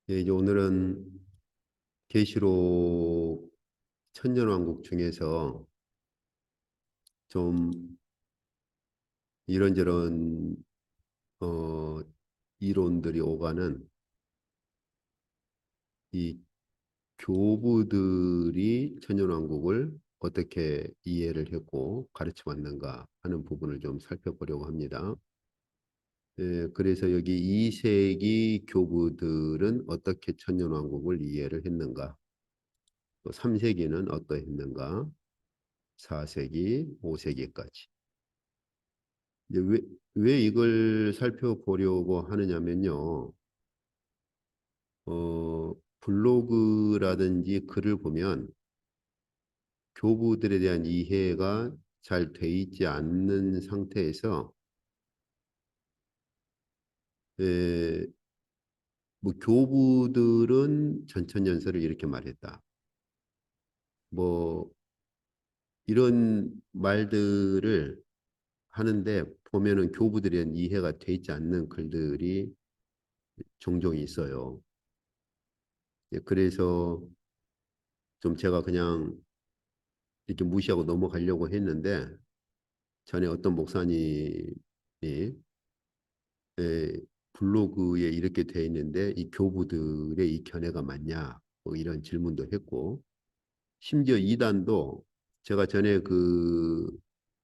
예, 이제 오늘은 계시록 천년왕국 중에서 좀 이런저런 어, 이론들이 오가는 이 교부들이 천년왕국을 어떻게 이해를 했고 가르쳐 왔는가 하는 부분을 좀 살펴보려고 합니다. 예, 그래서 여기 2세기 교부들은 어떻게 천년왕국을 이해를 했는가, 또 3세기는 어떠했는가, 4세기, 5세기까지. 이제 왜 이걸 살펴보려고 하느냐면요. 블로그라든지 글을 보면 교부들에 대한 이해가 잘 돼 있지 않는 상태에서 에, 뭐 교부들은 전천연설을 이렇게 말했다. 뭐 이런 말들을 하는데 보면은 교부들에 대한 이해가 돼 있지 않는 글들이 종종 있어요. 예, 그래서 좀 제가 그냥 이렇게 무시하고 넘어가려고 했는데 전에 어떤 목사님이 블로그에 이렇게 돼 있는데 이 교부들의 이 견해가 맞냐 뭐 이런 질문도 했고 심지어 이단도 제가 전에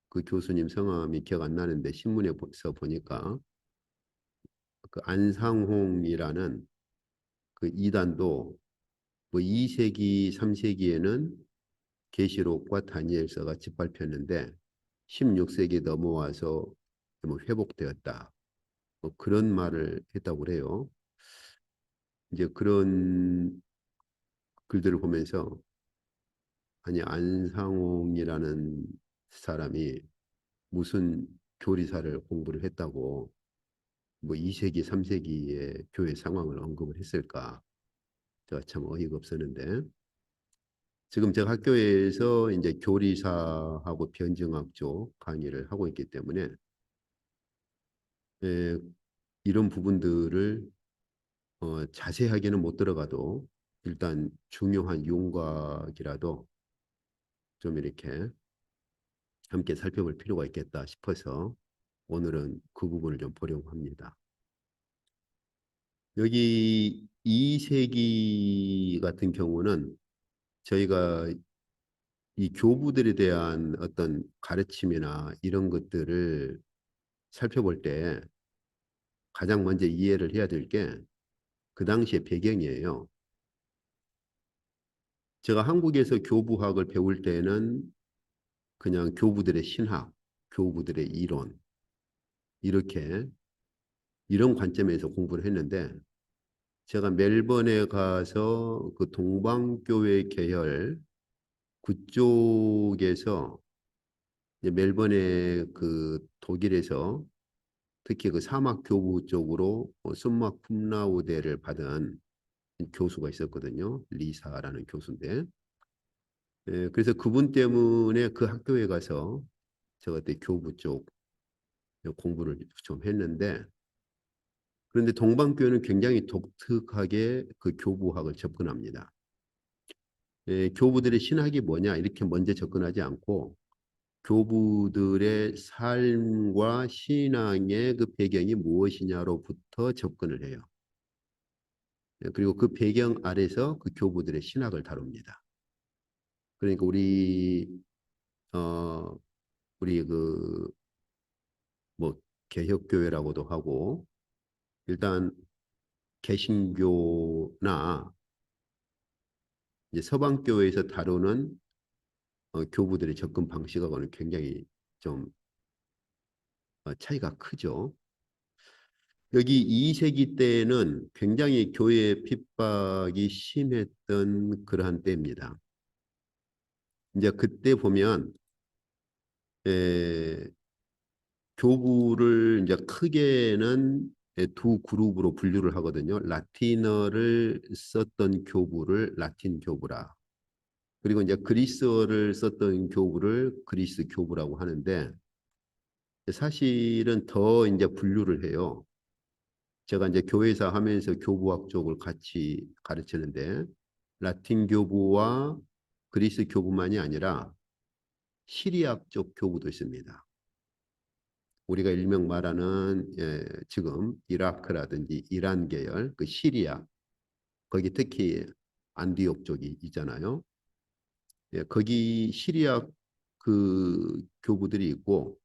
그 교수님 성함이 기억 안 나는데 신문에서 보니까 그 안상홍이라는 그 이단도 뭐 2세기, 3세기에는 계시록과 다니엘서가 짓밟혔는데 16세기 넘어와서 뭐 회복되었다. 뭐 그런 말을 했다고 그래요. 이제 그런 글들을 보면서 아니 안상홍이라는 사람이 무슨 교리사를 공부를 했다고 뭐 2세기, 3세기의 교회 상황을 언급을 했을까? 제가 참 어이가 없었는데 지금 제가 학교에서 이제 교리사하고 변증학 쪽 강의를 하고 있기 때문에 에, 이런 부분들을 자세하게는 못 들어가도 일단 중요한 윤곽이라도 좀 이렇게 함께 살펴볼 필요가 있겠다 싶어서 오늘은 그 부분을 좀 보려고 합니다. 여기 2세기 같은 경우는 저희가 이 교부들에 대한 어떤 가르침이나 이런 것들을 살펴볼 때 가장 먼저 이해를 해야 될 게 그 당시의 배경이에요. 제가 한국에서 교부학을 배울 때는 그냥 교부들의 신학, 교부들의 이론, 이렇게 이런 관점에서 공부를 했는데 제가 멜번에 가서 그 동방교회 계열 그쪽에서 이제 멜번에 그 독일에서 특히 그 사막 교부 쪽으로 순마 쿰라우대를 받은 교수가 있었거든요. 리사라는 교수인데. 그래서 그분 때문에 그 학교에 가서 제가 그때 교부 쪽 공부를 좀 했는데 그런데 동방교회는 굉장히 독특하게 그 교부학을 접근합니다. 교부들의 신학이 뭐냐 이렇게 먼저 접근하지 않고 교부들의 삶과 신앙의 그 배경이 무엇이냐로부터 접근을 해요. 그리고 그 배경 아래서 그 교부들의 신학을 다룹니다. 그러니까 어 우리 그 뭐 개혁교회라고도 하고 일단 개신교나 이제 서방교회에서 다루는 교부들의 접근 방식하고는 굉장히 좀 차이가 크죠. 여기 2세기 때는 굉장히 교회 핍박이 심했던 그러한 때입니다. 이제 그때 보면 에, 교부를 이제 크게는 두 그룹으로 분류를 하거든요. 라틴어를 썼던 교부를 라틴 교부라. 그리고 이제 그리스어를 썼던 교부를 그리스 교부라고 하는데 사실은 더 이제 분류를 해요. 제가 이제 교회에서 하면서 교부학 쪽을 같이 가르치는데 라틴 교부와 그리스 교부만이 아니라 시리학 쪽 교부도 있습니다. 우리가 일명 말하는 지금 이라크라든지 이란 계열, 그 시리아, 거기 특히 안디옥 쪽이 있잖아요. 예, 거기 시리아 그 교부들이 있고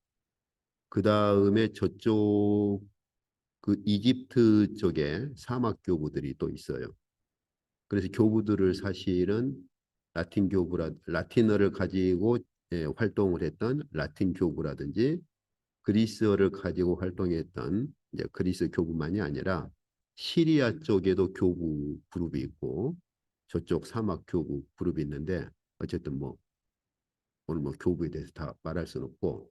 그 다음에 저쪽 그 이집트 쪽에 사막 교부들이 또 있어요. 그래서 교부들을 사실은 라틴어를 가지고 활동을 했던 라틴 교부라든지 그리스어를 가지고 활동했던 이제 그리스 교부만이 아니라 시리아 쪽에도 교부 그룹이 있고 저쪽 사막 교부 그룹이 있는데 어쨌든 뭐 오늘 뭐 교부에 대해서 다 말할 수는 없고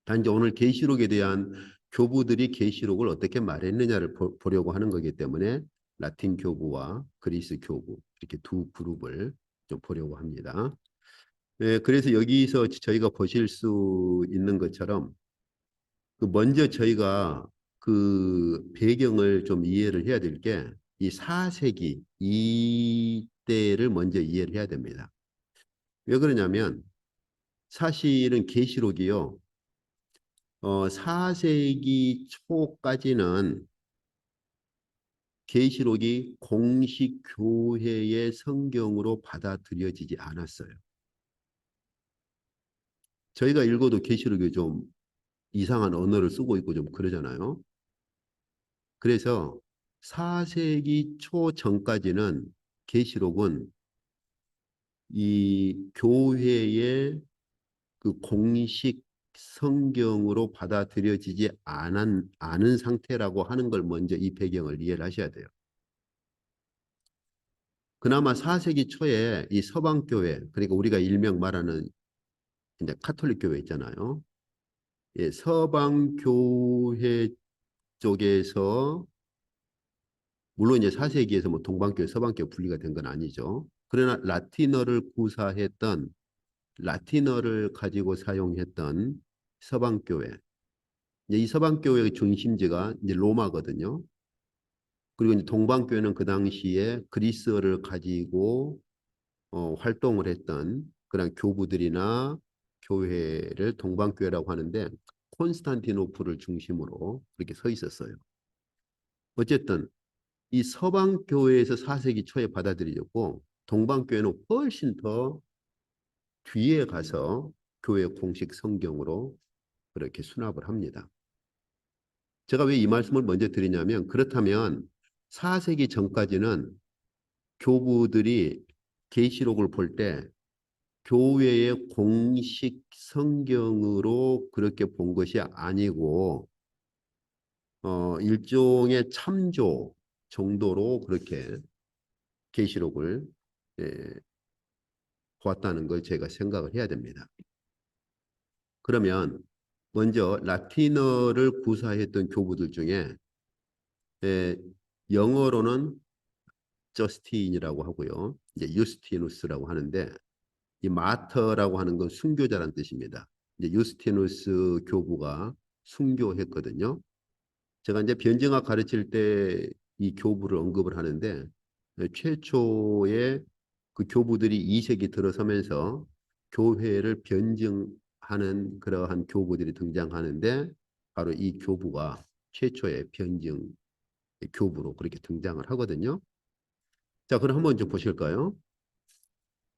단지 오늘 계시록에 대한 교부들이 계시록을 어떻게 말했느냐를 보려고 하는 거기 때문에 라틴 교부와 그리스 교부 이렇게 두 그룹을 좀 보려고 합니다. 네, 그래서 여기서 저희가 보실 수 있는 것처럼 그 먼저 저희가 그 배경을 좀 이해를 해야 될 게 이 4세기 이때를 먼저 이해를 해야 됩니다. 왜 그러냐면 사실은 계시록이요. 4세기 초까지는 계시록이 공식 교회의 성경으로 받아들여지지 않았어요. 저희가 읽어도 계시록이 좀 이상한 언어를 쓰고 있고 좀 그러잖아요. 그래서 4세기 초 전까지는 계시록은 이 교회의 그 공식 성경으로 받아들여지지 않은 상태라고 하는 걸 먼저 이 배경을 이해를 하셔야 돼요. 그나마 4세기 초에 이 서방교회, 그러니까 우리가 일명 말하는 이제 카톨릭 교회 있잖아요. 예, 서방교회 쪽에서 물론 이제 4세기에서 뭐 동방교회, 서방교회 분리가 된 건 아니죠. 그러나 라틴어를 구사했던 라틴어를 가지고 사용했던 서방교회, 이 서방교회의 중심지가 이제 로마거든요. 그리고 이제 동방교회는 그 당시에 그리스어를 가지고 활동을 했던 그런 교부들이나 교회를 동방교회라고 하는데 콘스탄티노플을 중심으로 그렇게 서 있었어요. 어쨌든 이 서방교회에서 4세기 초에 받아들여졌고 동방교회는 훨씬 더 뒤에 가서 교회 공식 성경으로 그렇게 수납을 합니다. 제가 왜 이 말씀을 먼저 드리냐면 그렇다면 4세기 전까지는 교부들이 계시록을 볼 때 교회의 공식 성경으로 그렇게 본 것이 아니고 일종의 참조 정도로 그렇게 계시록을 예, 보았다는 걸 제가 생각을 해야 됩니다. 그러면 먼저 라틴어를 구사했던 교부들 중에 예, 영어로는 저스틴이라고 하고요. 이제 유스티누스라고 하는데 이 마터라고 하는 건 순교자란 뜻입니다. 이제 유스티누스 교부가 순교했거든요. 제가 이제 변증학 가르칠 때 이 교부를 언급을 하는데 최초의 그 교부들이 2세기 들어서면서 교회를 변증하는 그러한 교부들이 등장하는데 바로 이 교부가 최초의 변증 교부로 그렇게 등장을 하거든요. 자, 그럼 한번 좀 보실까요?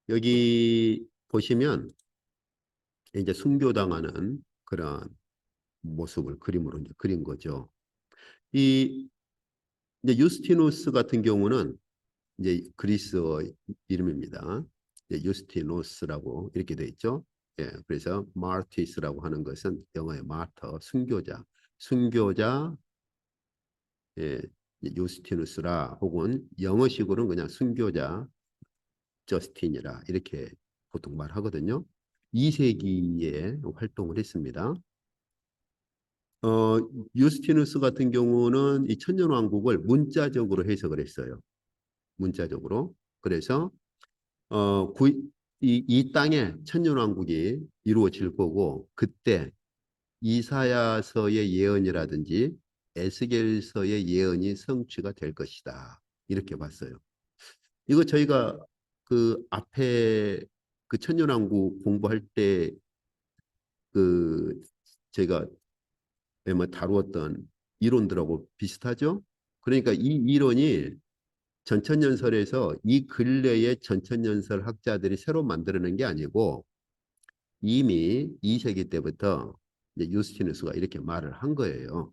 여기 보시면 이제 순교당하는 그런 모습을 그림으로 이제 그린 거죠. 이 이제 유스티누스 같은 경우는 이제 그리스어 이름입니다. 유스티누스라고 이렇게 돼 있죠. 예, 그래서 마르티스라고 하는 것은 영어의 마터, 순교자, 순교자, 예, 유스티누스라 혹은 영어식으로는 그냥 순교자 저스틴이라 이렇게 보통 말하거든요. 2세기에 활동을 했습니다. 어, 유스티누스 같은 경우는 이 천년왕국을 문자적으로 해석을 했어요. 문자적으로. 그래서 이 땅에 천년왕국이 이루어질 거고 그때 이사야서의 예언이라든지 에스겔서의 예언이 성취가 될 것이다. 이렇게 봤어요. 이거 저희가 그 앞에 그 천년왕국 공부할 때 그 제가 뭐 다루었던 이론들하고 비슷하죠? 그러니까 이 이론이 전천년설에서 이 근래의 전천년설 학자들이 새로 만들어낸 게 아니고 이미 2세기 때부터 이제 유스티누스가 이렇게 말을 한 거예요.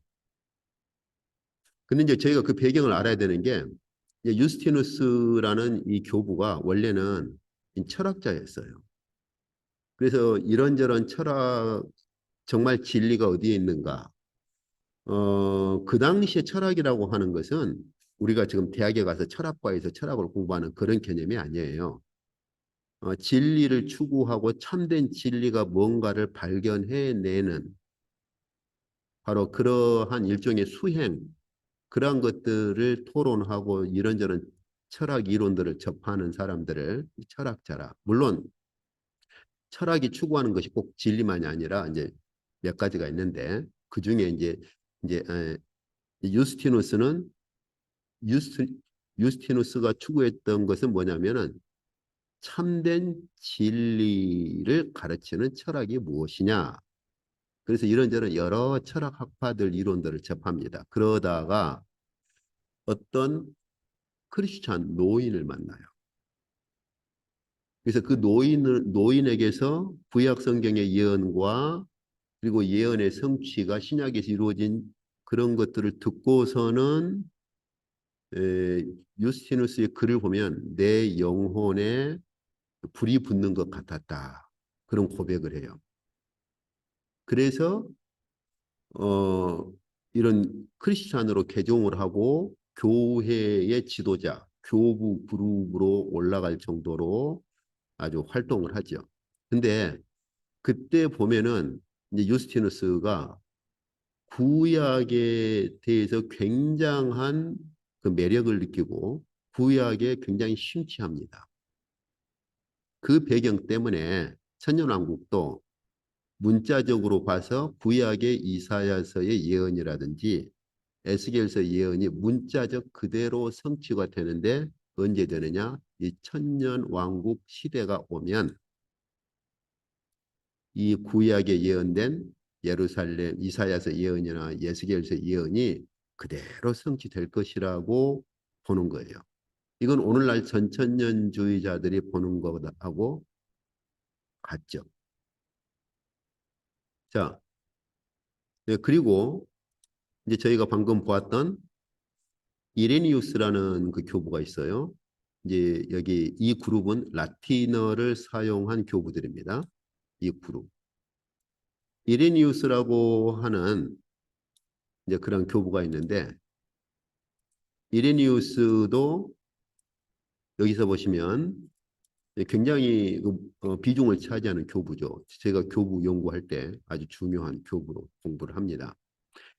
근데 이제 저희가 그 배경을 알아야 되는 게 유스티누스라는 이 교부가 원래는 철학자였어요. 그래서 이런저런 철학 정말 진리가 어디에 있는가? 그 당시에 철학이라고 하는 것은 우리가 지금 대학에 가서 철학과에서 철학을 공부하는 그런 개념이 아니에요. 진리를 추구하고 참된 진리가 뭔가를 발견해내는 바로 그러한 일종의 수행, 그러한 것들을 토론하고 이런저런 철학 이론들을 접하는 사람들을 철학자라. 물론 철학이 추구하는 것이 꼭 진리만이 아니라 이제 몇 가지가 있는데 그 중에 이제 유스티누스는 유스, 유스티누스가 추구했던 것은 뭐냐면은 참된 진리를 가르치는 철학이 무엇이냐. 그래서 이런저런 여러 철학 학파들 이론들을 접합니다. 그러다가 어떤 크리스찬 노인을 만나요. 그래서 그 노인에게서 구약 성경의 예언과 그리고 예언의 성취가 신약에서 이루어진 그런 것들을 듣고서는 에, 유스티누스의 글을 보면 내 영혼에 불이 붙는 것 같았다. 그런 고백을 해요. 그래서 이런 크리스찬으로 개종을 하고 교회의 지도자, 교부 그룹으로 올라갈 정도로 아주 활동을 하죠. 근데 그때 보면은 이제 유스티누스가 구약에 대해서 굉장한 그 매력을 느끼고 구약에 굉장히 심취합니다. 그 배경 때문에 천년왕국도 문자적으로 봐서 구약의 이사야서의 예언이라든지 에스겔서 예언이 문자적 그대로 성취가 되는데 언제 되느냐? 이 천년왕국 시대가 오면 이 구약에 예언된 예루살렘 이사야서 예언이나 에스겔서 예언이 그대로 성취될 것이라고 보는 거예요. 이건 오늘날 전천년주의자들이 보는 것하고 같죠. 자, 네, 그리고 이제 저희가 방금 보았던 이레니우스라는 그 교부가 있어요. 이제 여기 이 그룹은 라틴어를 사용한 교부들입니다. 이 그룹. 이레니우스라고 하는 이제 그런 교부가 있는데 이레니우스도 여기서 보시면 굉장히 비중을 차지하는 교부죠. 제가 교부 연구할 때 아주 중요한 교부로 공부를 합니다.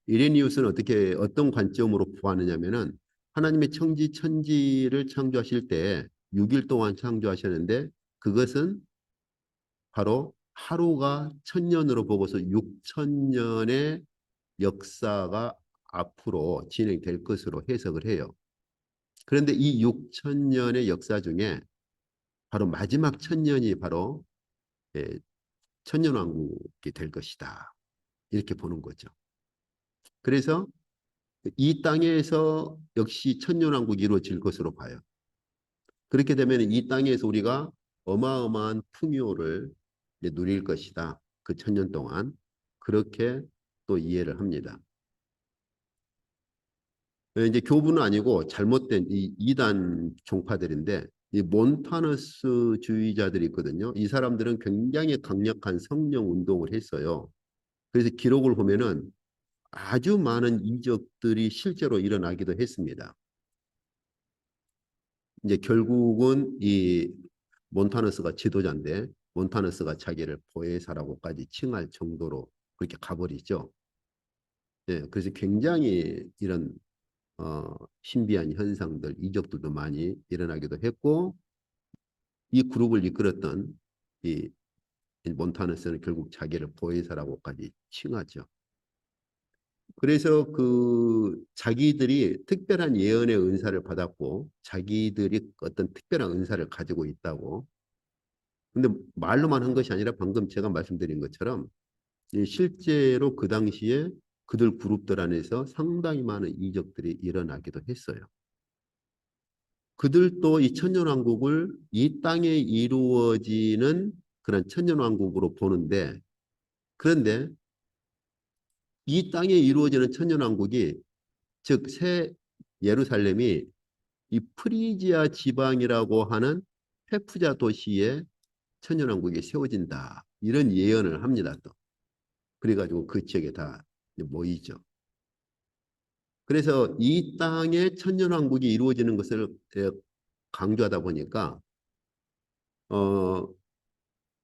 이레니우스는 어떤 관점으로 보았느냐면은 하나님의 천지를 창조하실 때 6일 동안 창조하셨는데 그것은 바로 하루가 천년으로 보고서 6천년의 역사가 앞으로 진행될 것으로 해석을 해요. 그런데 이 6천년의 역사 중에 바로 마지막 천년이 바로 예, 천년왕국이 될 것이다. 이렇게 보는 거죠. 그래서 이 땅에서 역시 천년왕국이 이루어질 것으로 봐요. 그렇게 되면 이 땅에서 우리가 어마어마한 풍요를 누릴 것이다. 그 천년 동안. 그렇게 또 이해를 합니다. 이제 교부는 아니고 잘못된 이 이단 종파들인데 이 몬타너스주의자들이 있거든요. 이 사람들은 굉장히 강력한 성령 운동을 했어요. 그래서 기록을 보면은 아주 많은 이적들이 실제로 일어나기도 했습니다. 이제 결국은 이 몬타너스가 지도자인데 몬타너스가 자기를 보혜사라고까지 칭할 정도로 그렇게 가버리죠. 예, 그래서 굉장히 이런 신비한 현상들, 이적들도 많이 일어나기도 했고 이 그룹을 이끌었던 이 몬타너스는 결국 자기를 보혜사라고까지 칭하죠. 그래서 그 자기들이 특별한 예언의 은사를 받았고 자기들이 어떤 특별한 은사를 가지고 있다고. 근데 말로만 한 것이 아니라 방금 제가 말씀드린 것처럼 실제로 그 당시에 그들 그룹들 안에서 상당히 많은 이적들이 일어나기도 했어요. 그들도 이 천년왕국을 이 땅에 이루어지는 그런 천년왕국으로 보는데 그런데 이 땅에 이루어지는 천년왕국이 즉 새 예루살렘이 이 프리지아 지방이라고 하는 페프자 도시에 천년왕국이 세워진다. 이런 예언을 합니다. 또. 그래가지고 그 지역에 다 모이죠. 그래서 이 땅에 천년왕국이 이루어지는 것을 강조하다 보니까 어,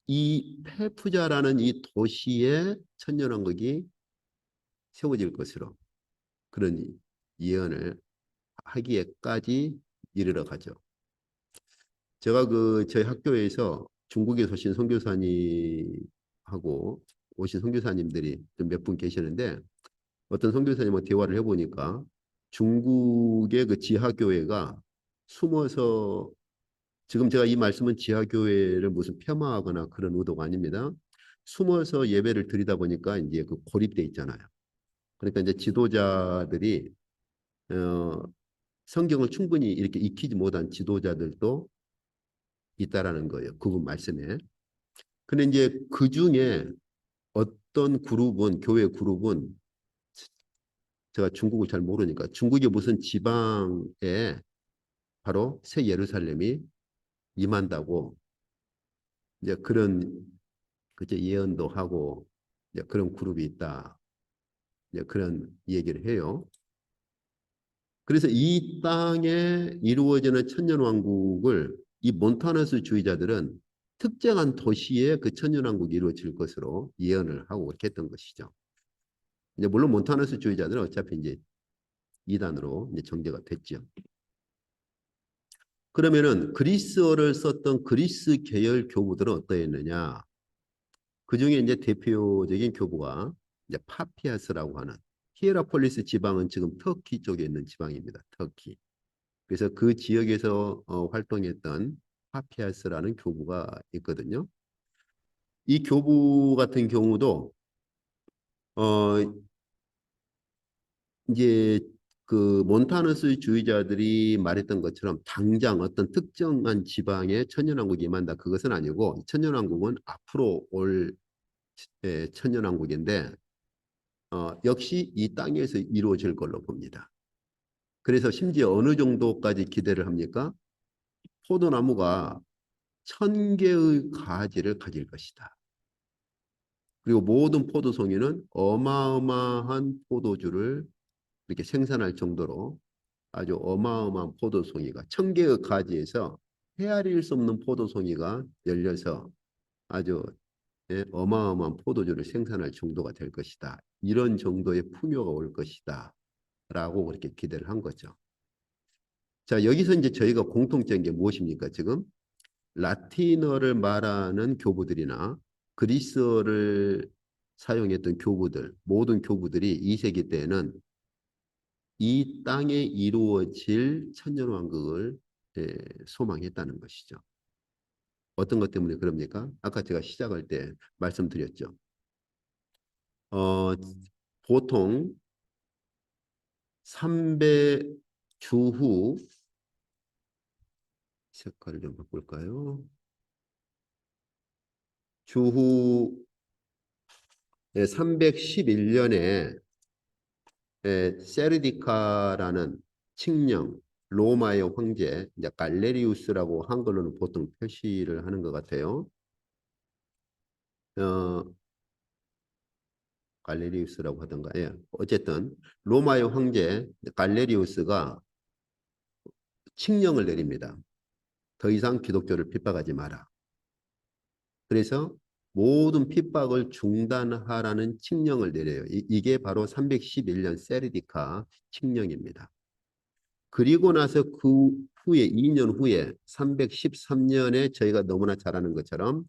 이 페프자라는 이 도시에 천년왕국이 세워질 것으로 그런 예언을 하기에까지 이르러 가죠. 제가 그 저희 학교에서 중국에서 오신 선교사님하고 오신 선교사님들이 몇 분 계시는데 어떤 선교사님과 대화를 해보니까 중국의 그 지하교회가 숨어서 지금 제가 이 말씀은 지하교회를 무슨 폄하하거나 그런 의도가 아닙니다. 숨어서 예배를 드리다 보니까 이제 그 고립돼 있잖아요. 그러니까 이제 지도자들이 어, 성경을 충분히 이렇게 익히지 못한 지도자들도 있다라는 거예요. 그분 말씀에. 근데 이제 그 중에 어떤 그룹은 교회 그룹은 제가 중국을 잘 모르니까 중국의 무슨 지방에 바로 새 예루살렘이 임한다고 이제 그런 그제 예언도 하고 이제 그런 그룹이 있다. 이제 그런 얘기를 해요. 그래서 이 땅에 이루어지는 천년왕국을 이 몬타너스 주의자들은 특정한 도시에 그 천년왕국이 이루어질 것으로 예언을 하고 그렇게 했던 것이죠. 이제 물론 몬타너스 주의자들은 어차피 이제 이단으로 이제 정제가 됐죠. 그러면은 그리스어를 썼던 그리스 계열 교부들은 어떠했느냐? 그 중에 이제 대표적인 교부가 이제 파피아스라고 하는 히에라폴리스 지방은 지금 터키 쪽에 있는 지방입니다. 터키. 그래서 그 지역에서 활동했던 파피아스라는 교부가 있거든요. 이 교부 같은 경우도 어 이제 그 몬타너스 주의자들이 말했던 것처럼 당장 어떤 특정한 지방에 천년왕국이 임한다. 그것은 아니고 천년왕국은 앞으로 올 천년왕국인데 역시 이 땅에서 이루어질 걸로 봅니다. 그래서 심지어 어느 정도까지 기대를 합니까? 포도나무가 1,000개의 가지를 가질 것이다. 그리고 모든 포도송이는 어마어마한 포도주를 이렇게 생산할 정도로 아주 어마어마한 포도송이가 1,000개의 가지에서 헤아릴 수 없는 포도송이가 열려서 아주 어마어마한 포도주를 생산할 정도가 될 것이다. 이런 정도의 풍요가 올 것이다. 라고 그렇게 기대를 한 거죠. 자, 여기서 이제 저희가 공통적인 게 무엇입니까? 지금 라틴어를 말하는 교부들이나 그리스어를 사용했던 교부들, 모든 교부들이 2세기 때는 이 땅에 이루어질 천년왕국을 소망했다는 것이죠. 어떤 것 때문에 그럽니까? 아까 제가 시작할 때 말씀드렸죠. 어, 보통 300 주후 색깔을 좀 바꿀까요? 주후 311년에 세르디카라는 칙령 로마의 황제 이제 갈레리우스라고 한글로는 보통 표시를 하는 것 같아요. 어, 갈레리우스라고 하던가. 예. 어쨌든 로마의 황제 갈레리우스가 칙령을 내립니다. 더 이상 기독교를 핍박하지 마라. 그래서 모든 핍박을 중단하라는 칙령을 내려요. 이게 바로 311년 세르디카 칙령입니다. 그리고 나서 그 후에 2년 후에 313년에 저희가 너무나 잘 아는 것처럼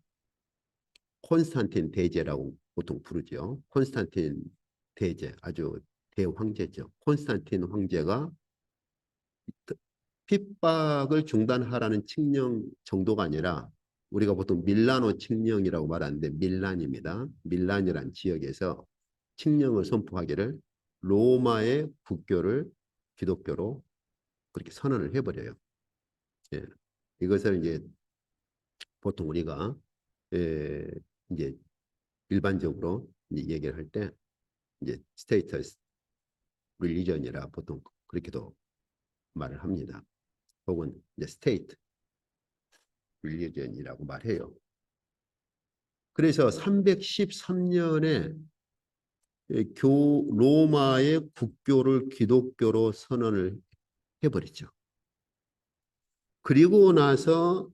콘스탄틴 대제라고 보통 부르죠. 콘스탄틴 대제 아주 대황제죠. 콘스탄틴 황제가 핍박을 중단하라는 칙령 정도가 아니라 우리가 보통 밀라노 칙령이라고 말하는데 밀란입니다. 밀란이란 지역에서 칙령을 선포하기를 로마의 국교를 기독교로 그렇게 선언을 해버려요. 예. 이것을 이제 보통 우리가 이제 일반적으로 이제 얘기를 할 때 이제 스테이터스 릴리전이라 보통 그렇게도 말을 합니다. 혹은 이제 스테이트 릴리전이라고 말해요. 그래서 313년에 로마의 국교를 기독교로 선언을 해버리죠. 그리고 나서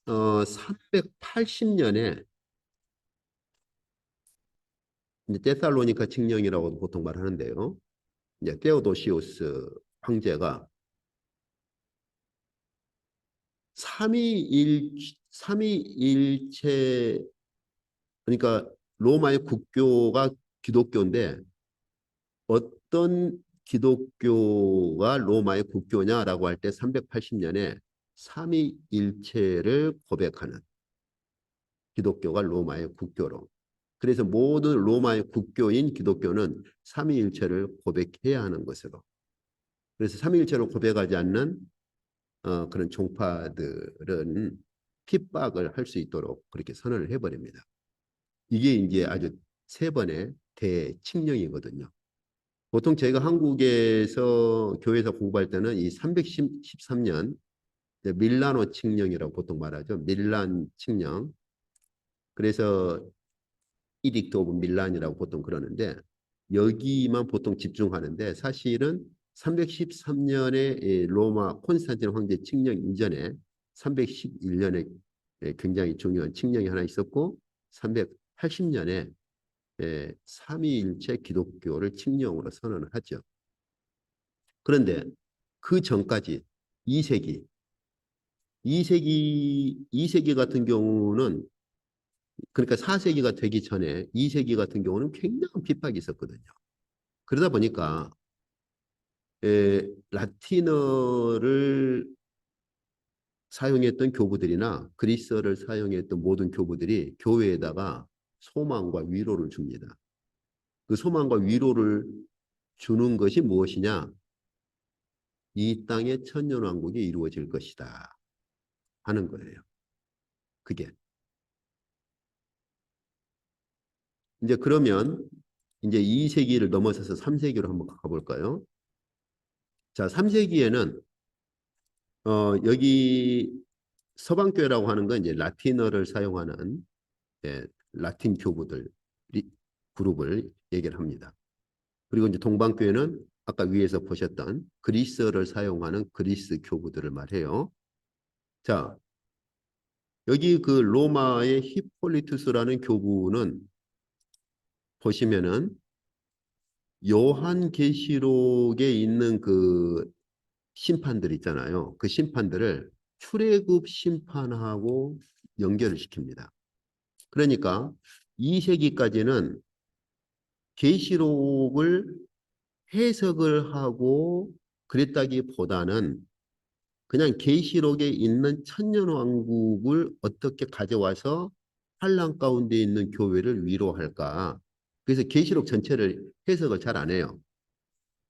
380년에 데살로니가 칙령이라고 보통 말하는데요. 이제 데오도시우스 황제가 삼위일체 그러니까 로마의 국교가 기독교인데 어떤 기독교가 로마의 국교냐라고 할 때 380년에 삼위일체를 고백하는 기독교가 로마의 국교로. 그래서 모든 로마의 국교인 기독교는 삼위일체를 고백해야 하는 것으로. 그래서 삼위일체를 고백하지 않는 그런 종파들은 핍박을 할 수 있도록 그렇게 선언을 해버립니다. 이게 이제 아주 세 번의 대칙령이거든요. 보통 제가 한국에서 교회에서 공부할 때는 이 313년 밀라노 칙령이라고 보통 말하죠. 밀란 칙령. 그래서 이딕트 오브 밀란이라고 보통 그러는데 여기만 보통 집중하는데 사실은 313년에 로마 콘스탄틴 황제 칙령 이전에 311년에 굉장히 중요한 칙령이 하나 있었고 380년에 삼위일체 기독교를 칙령으로 선언을 하죠. 그런데 그 전까지 2세기, 2세기 같은 경우는 그러니까 4세기가 되기 전에 2세기 같은 경우는 굉장한 핍박이 있었거든요. 그러다 보니까 라틴어를 사용했던 교부들이나 그리스어를 사용했던 모든 교부들이 교회에다가 소망과 위로를 줍니다. 그 소망과 위로를 주는 것이 무엇이냐? 이 땅의 천년왕국이 이루어질 것이다 하는 거예요. 그게. 이제 그러면 이제 2세기를 넘어서서 3세기로 한번 가볼까요? 자, 3세기에는 여기 서방교회라고 하는 건 이제 라틴어를 사용하는 라틴 교부들 그룹을 얘기를 합니다. 그리고 이제 동방교회는 아까 위에서 보셨던 그리스어를 사용하는 그리스 교부들을 말해요. 자, 여기 그 로마의 히폴리투스라는 교부는 보시면은 요한계시록에 있는 그 심판들 있잖아요. 그 심판들을 출애굽 심판하고 연결을 시킵니다. 그러니까 2세기까지는 계시록을 해석을 하고 그랬다기보다는 그냥 계시록에 있는 천년왕국을 어떻게 가져와서 환란 가운데 있는 교회를 위로할까. 그래서 계시록 전체를 해석을 잘 안 해요.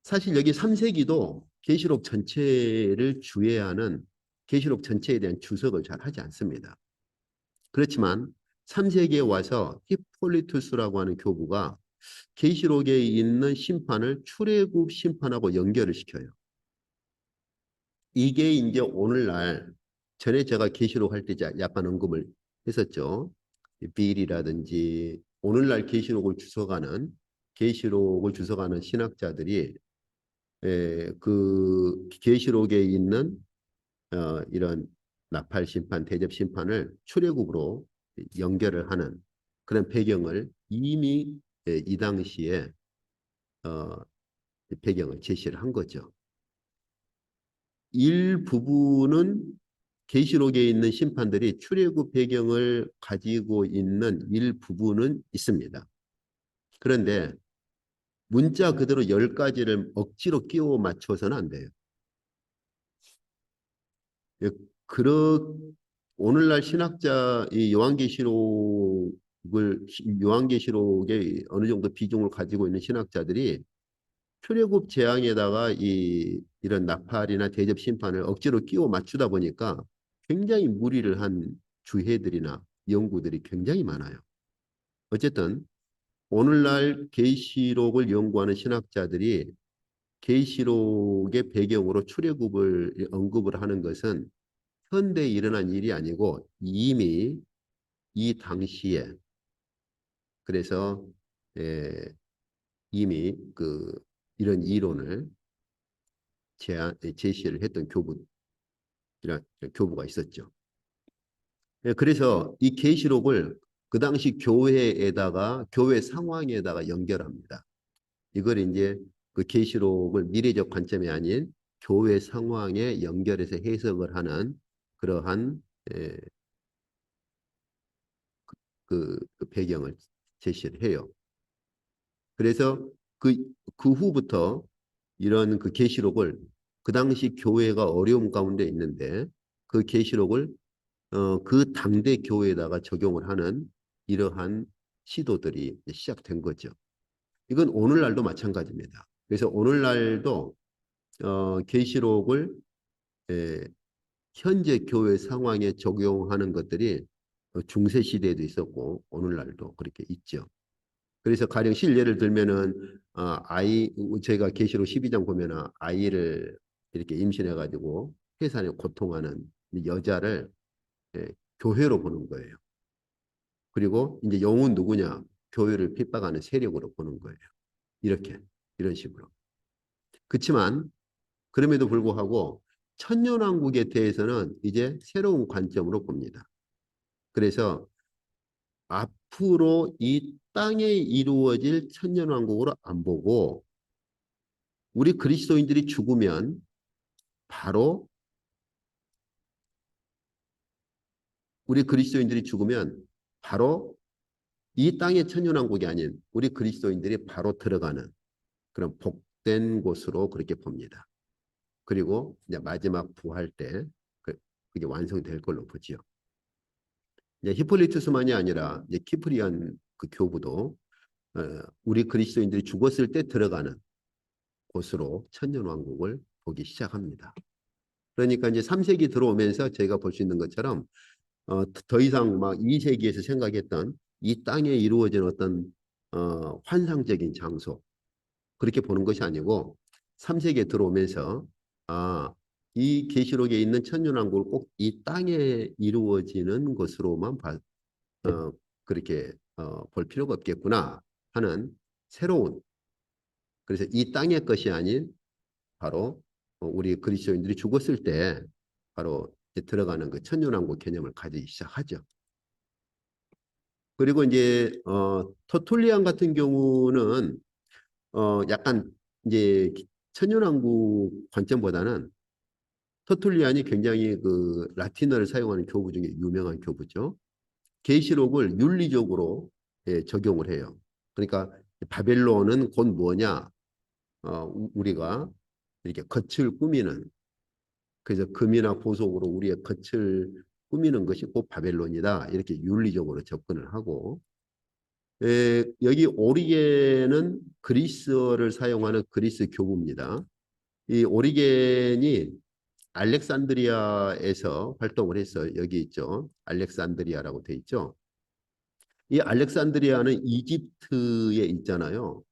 사실 여기 3세기도 계시록 전체를 주해하는 계시록 전체에 대한 주석을 잘 하지 않습니다. 그렇지만 3세기에 와서 히폴리투스라고 하는 교부가 계시록에 있는 심판을 출애굽 심판하고 연결을 시켜요. 이게 이제 오늘날 전에 제가 계시록 할 때 약간 언급을 했었죠. 빌이라든지 오늘날 계시록을 주석하는 신학자들이 그 계시록에 있는 이런 나팔 심판, 대접 심판을 출애굽으로 연결을 하는 그런 배경을 이미 이 당시에 어, 배경을 제시를 한 거죠. 일부분은 계시록에 있는 심판들이 출애굽 배경을 가지고 있는 일부분은 있습니다. 그런데 문자 그대로 10가지를 억지로 끼워 맞춰서는 안 돼요. 예, 그러 오늘날 신학자 이 요한계시록에 어느 정도 비중을 가지고 있는 신학자들이 출애굽 재앙에다가 이런 나팔이나 대접 심판을 억지로 끼워 맞추다 보니까 굉장히 무리를 한 주해들이나 연구들이 굉장히 많아요. 어쨌든 오늘날 계시록을 연구하는 신학자들이 계시록의 배경으로 출애굽을 언급을 하는 것은 현대에 일어난 일이 아니고 이미 이 당시에 그래서 에, 이미 이런 이론을 제시를 했던 교부가 있었죠. 그래서 이 계시록을 그 당시 교회에다가 교회 상황에다가 연결합니다. 이걸 이제 그 계시록을 미래적 관점이 아닌 교회 상황에 연결해서 해석을 하는 그러한 에, 그 배경을 제시를 해요. 그래서 그 후부터 이런 그 계시록을 그 당시 교회가 어려움 가운데 있는데 그 계시록을 그 당대 교회에다가 적용을 하는 이러한 시도들이 시작된 거죠. 이건 오늘날도 마찬가지입니다. 그래서 오늘날도 계시록을 에, 현재 교회 상황에 적용하는 것들이 중세 시대에도 있었고 오늘날도 그렇게 있죠. 그래서 가령 실례를 들면은 제가 계시록 12장 보면은 아이를 이렇게 임신해 가지고 해산에 고통하는 여자를 예, 교회로 보는 거예요. 그리고 이제 영은 누구냐? 교회를 핍박하는 세력으로 보는 거예요. 이렇게 이런 식으로. 그렇지만 그럼에도 불구하고 천년왕국에 대해서는 이제 새로운 관점으로 봅니다. 그래서 앞으로 이 땅에 이루어질 천년왕국으로 안 보고 우리 그리스도인들이 죽으면 바로 우리 그리스도인들이 죽으면 바로 이 땅의 천년왕국이 아닌 우리 그리스도인들이 바로 들어가는 그런 복된 곳으로 그렇게 봅니다. 그리고 이제 마지막 부활 때 그게 완성될 걸로 보지요. 이제 히폴리투스만이 아니라 이제 키프리안 그 교부도 우리 그리스도인들이 죽었을 때 들어가는 곳으로 천년왕국을 보기 시작합니다. 그러니까 이제 3세기 들어오면서 저희가 볼 수 있는 것처럼 더 이상 막 2세기에서 생각했던 이 땅에 이루어진 어떤 환상적인 장소 그렇게 보는 것이 아니고 3세기에 들어오면서 이 계시록에 있는 천년왕국을 꼭 이 땅에 이루어지는 것으로만 그렇게 볼 필요가 없겠구나 하는 새로운 그래서 이 땅의 것이 아닌 바로 우리 그리스도인들이 죽었을 때 바로 들어가는 그 천년왕국 개념을 가지기 시작하죠. 그리고 이제 터툴리안 같은 경우는 약간 이제 천년왕국 관점보다는 터툴리안이 굉장히 그 라틴어를 사용하는 교부 중에 유명한 교부죠. 계시록을 윤리적으로 적용을 해요. 그러니까 바벨론은 곧 뭐냐? 우리가 이렇게 겉을 꾸미는 그래서 금이나 보석으로 우리의 겉을 꾸미는 것이 곧 바벨론이다. 이렇게 윤리적으로 접근을 하고 여기 오리겐은 그리스어를 사용하는 그리스 교부입니다. 이 오리겐이 알렉산드리아에서 활동을 해서 여기 있죠. 알렉산드리아라고 돼 있죠. 이 알렉산드리아는 이집트에 있잖아요.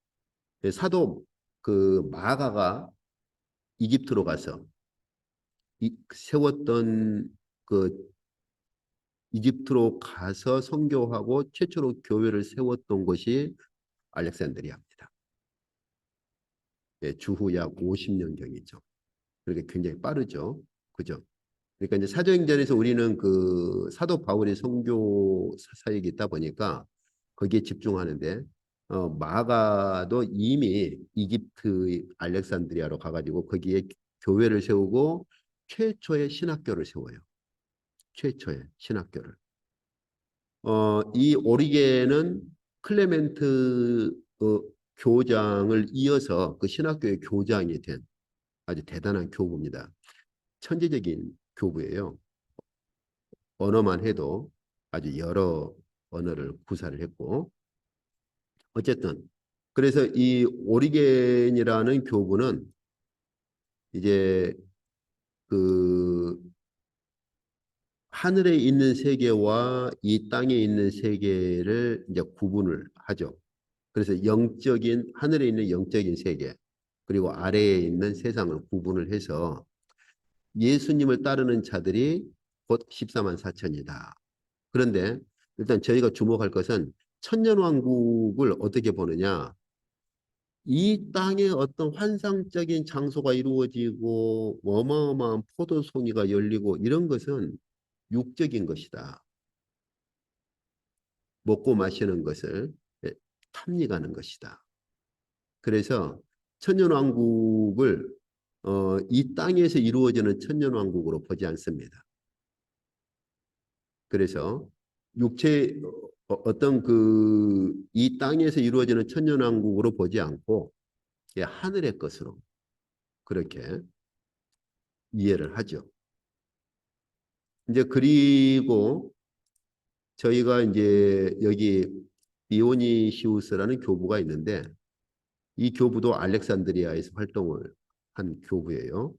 사도 그 마가가 이집트로 가서 세웠던 그 이집트로 가서 선교하고 최초로 교회를 세웠던 곳이 알렉산드리아입니다. 주후 약 50년경이죠. 그렇게 굉장히 빠르죠. 그죠? 그러니까 이제 사도행전에서 우리는 그 사도 바울의 선교 사역이 있다 보니까 거기에 집중하는데 마가도 이미 이집트 알렉산드리아로 가가지고 거기에 교회를 세우고 최초의 신학교를 세워요. 최초의 신학교를. 이 오리게는 클레멘트 교장을 이어서 그 신학교의 교장이 된 아주 대단한 교부입니다. 천재적인 교부예요. 언어만 해도 아주 여러 언어를 구사를 했고 어쨌든 그래서 이 오리겐이라는 교부는 이제 그 하늘에 있는 세계와 이 땅에 있는 세계를 이제 구분을 하죠. 그래서 영적인 하늘에 있는 영적인 세계 그리고 아래에 있는 세상을 구분을 해서 예수님을 따르는 자들이 곧 14만 4천이다. 그런데 일단 저희가 주목할 것은 천년왕국을 어떻게 보느냐. 이 땅에 어떤 환상적인 장소가 이루어지고 어마어마한 포도송이가 열리고 이런 것은 육적인 것이다. 먹고 마시는 것을 탐닉하는 것이다. 그래서 천년왕국을 이 땅에서 이루어지는 천년왕국으로 보지 않습니다. 그래서 육체 어떤 그 이 땅에서 이루어지는 천년왕국으로 보지 않고 하늘의 것으로 그렇게 이해를 하죠. 이제 그리고 저희가 이제 여기 디오니시우스라는 교부가 있는데 이 교부도 알렉산드리아에서 활동을 한 교부예요.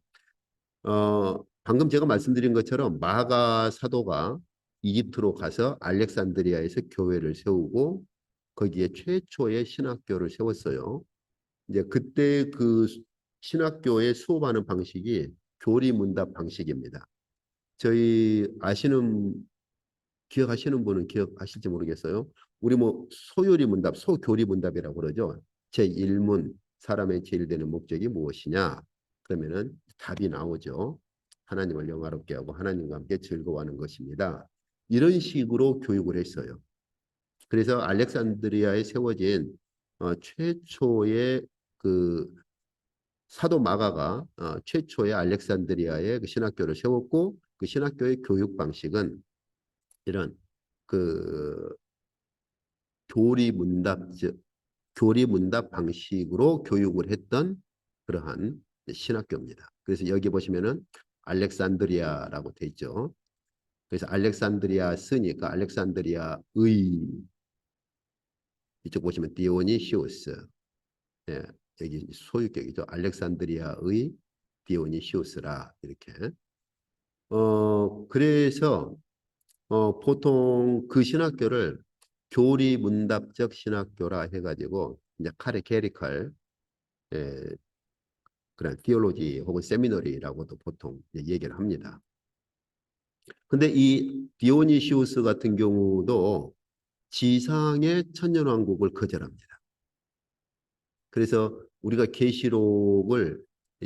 방금 제가 말씀드린 것처럼 마가 사도가 이집트로 가서 알렉산드리아에서 교회를 세우고 거기에 최초의 신학교를 세웠어요. 이제 그때 그 신학교에 수업하는 방식이 교리문답 방식입니다. 저희 기억하시는 분은 기억하실지 모르겠어요. 우리 뭐 소요리 문답, 소교리 문답이라고 그러죠. 제1문 사람의 제일 되는 목적이 무엇이냐? 그러면은 답이 나오죠. 하나님을 영화롭게 하고 하나님과 함께 즐거워하는 것입니다. 이런 식으로 교육을 했어요. 그래서 알렉산드리아에 세워진 최초의 그 사도 마가가 최초의 알렉산드리아의 그 신학교를 세웠고 그 신학교의 교육 방식은 이런 그 교리 문답 교리 문답 방식으로 교육을 했던 그러한 신학교입니다. 그래서 여기 보시면은 알렉산드리아라고 돼 있죠. 그래서 알렉산드리아 쓰니까 알렉산드리아의 이쪽 보시면 디오니시우스 예, 여기 소유격이죠. 알렉산드리아의 디오니시우스라 이렇게 그래서 보통 그 신학교를 교리 문답적 신학교라 해가지고 이제 카레케리컬 예, 그런 티올로지 혹은 세미너리라고도 보통 얘기를 합니다. 근데 이 디오니시우스 같은 경우도 지상의 천년왕국을 거절합니다. 그래서 우리가 계시록을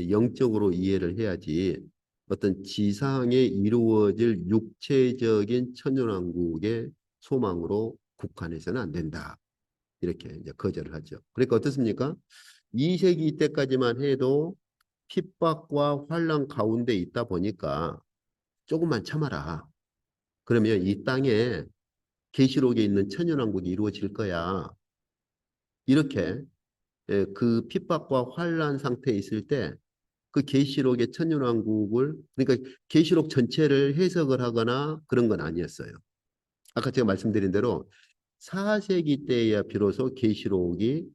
영적으로 이해를 해야지 어떤 지상에 이루어질 육체적인 천년왕국의 소망으로 국한해서는 안 된다. 이렇게 이제 거절을 하죠. 그러니까 어떻습니까? 2세기 때까지만 해도 핍박과 환란 가운데 있다 보니까 조금만 참아라. 그러면 이 땅에 계시록에 있는 천년왕국이 이루어질 거야. 이렇게 그 핍박과 환란 상태에 있을 때 그 계시록의 천년왕국을 그러니까 계시록 전체를 해석을 하거나 그런 건 아니었어요. 아까 제가 말씀드린 대로 4세기 때야 비로소 계시록이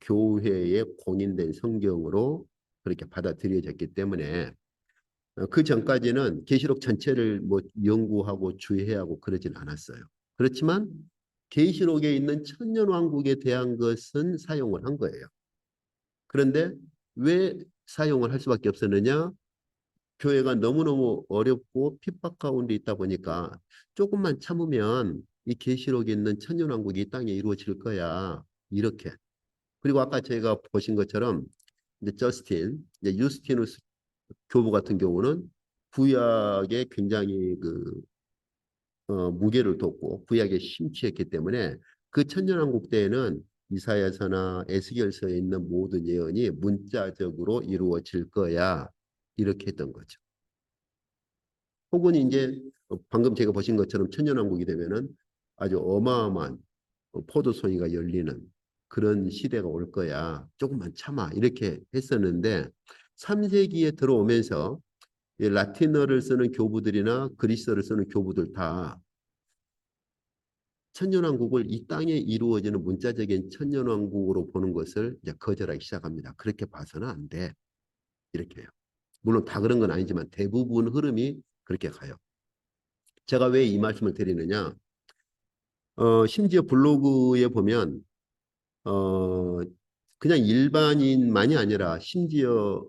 교회에 공인된 성경으로 그렇게 받아들여졌기 때문에 그 전까지는 계시록 전체를 뭐 연구하고 주의하고 그러진 않았어요. 그렇지만 계시록에 있는 천년왕국에 대한 것은 사용을 한 거예요. 그런데 왜 사용을 할 수밖에 없었느냐? 교회가 너무너무 어렵고 핍박 가운데 있다 보니까 조금만 참으면 이 계시록에 있는 천년왕국이 이 땅에 이루어질 거야. 이렇게. 그리고 아까 저희가 보신 것처럼 이제 저스틴, 이제 유스티누스 교부 같은 경우는 구약에 굉장히 그 무게를 뒀고 구약에 심취했기 때문에 그 천년왕국 때에는 이사야서나 에스겔서에 있는 모든 예언이 문자적으로 이루어질 거야. 이렇게 했던 거죠. 혹은 이제 방금 제가 보신 것처럼 천년왕국이 되면은 아주 어마어마한 포도송이가 열리는 그런 시대가 올 거야. 조금만 참아. 이렇게 했었는데 3세기에 들어오면서 이 라틴어를 쓰는 교부들이나 그리스어를 쓰는 교부들 다 천년왕국을 이 땅에 이루어지는 문자적인 천년왕국으로 보는 것을 이제 거절하기 시작합니다. 그렇게 봐서는 안 돼. 이렇게 해요. 물론 다 그런 건 아니지만 대부분 흐름이 그렇게 가요. 제가 왜 이 말씀을 드리느냐? 심지어 블로그에 보면 어, 그냥 일반인만이 아니라 심지어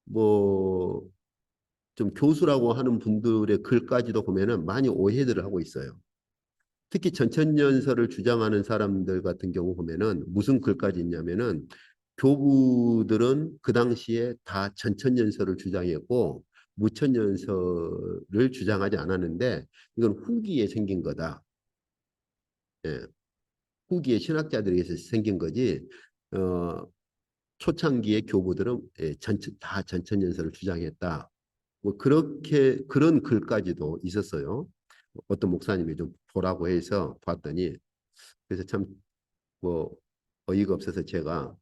뭐 좀 교수라고 하는 분들의 글까지도 보면은 많이 오해들을 하고 있어요. 특히 전천년설을 주장하는 사람들 같은 경우 보면은 무슨 글까지 있냐면은 교부들은 그 당시에 다 전천년설을 주장했고 무천년설을 주장하지 않았는데 이건 후기에 생긴 거다. 예, 후기에 신학자들에 의해서 생긴 거지. 어, 초창기의 교부들은 예, 다 전천년설을 주장했다. 뭐 그렇게 그런 글까지도 있었어요. 어떤 목사님이 좀 보라고 해서 봤더니 그래서 참 뭐 어이가 없어서 제가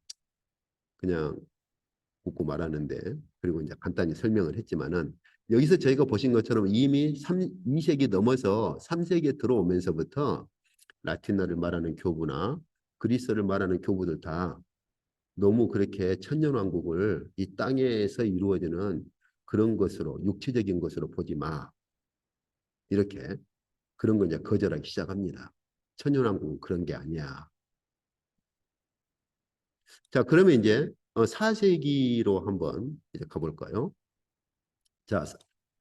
그냥 웃고 말았는데 그리고 이제 간단히 설명을 했지만은 여기서 저희가 보신 것처럼 이미 2세기 넘어서 3세기에 들어오면서부터 라틴어를 말하는 교부나 그리스어를 말하는 교부들 다 너무 그렇게 천년왕국을 이 땅에서 이루어지는 그런 것으로 육체적인 것으로 보지 마. 이렇게 그런 걸 이제 거절하기 시작합니다. 천년왕국은 그런 게 아니야. 자, 그러면 이제 4세기로 한번 이제 가볼까요? 자,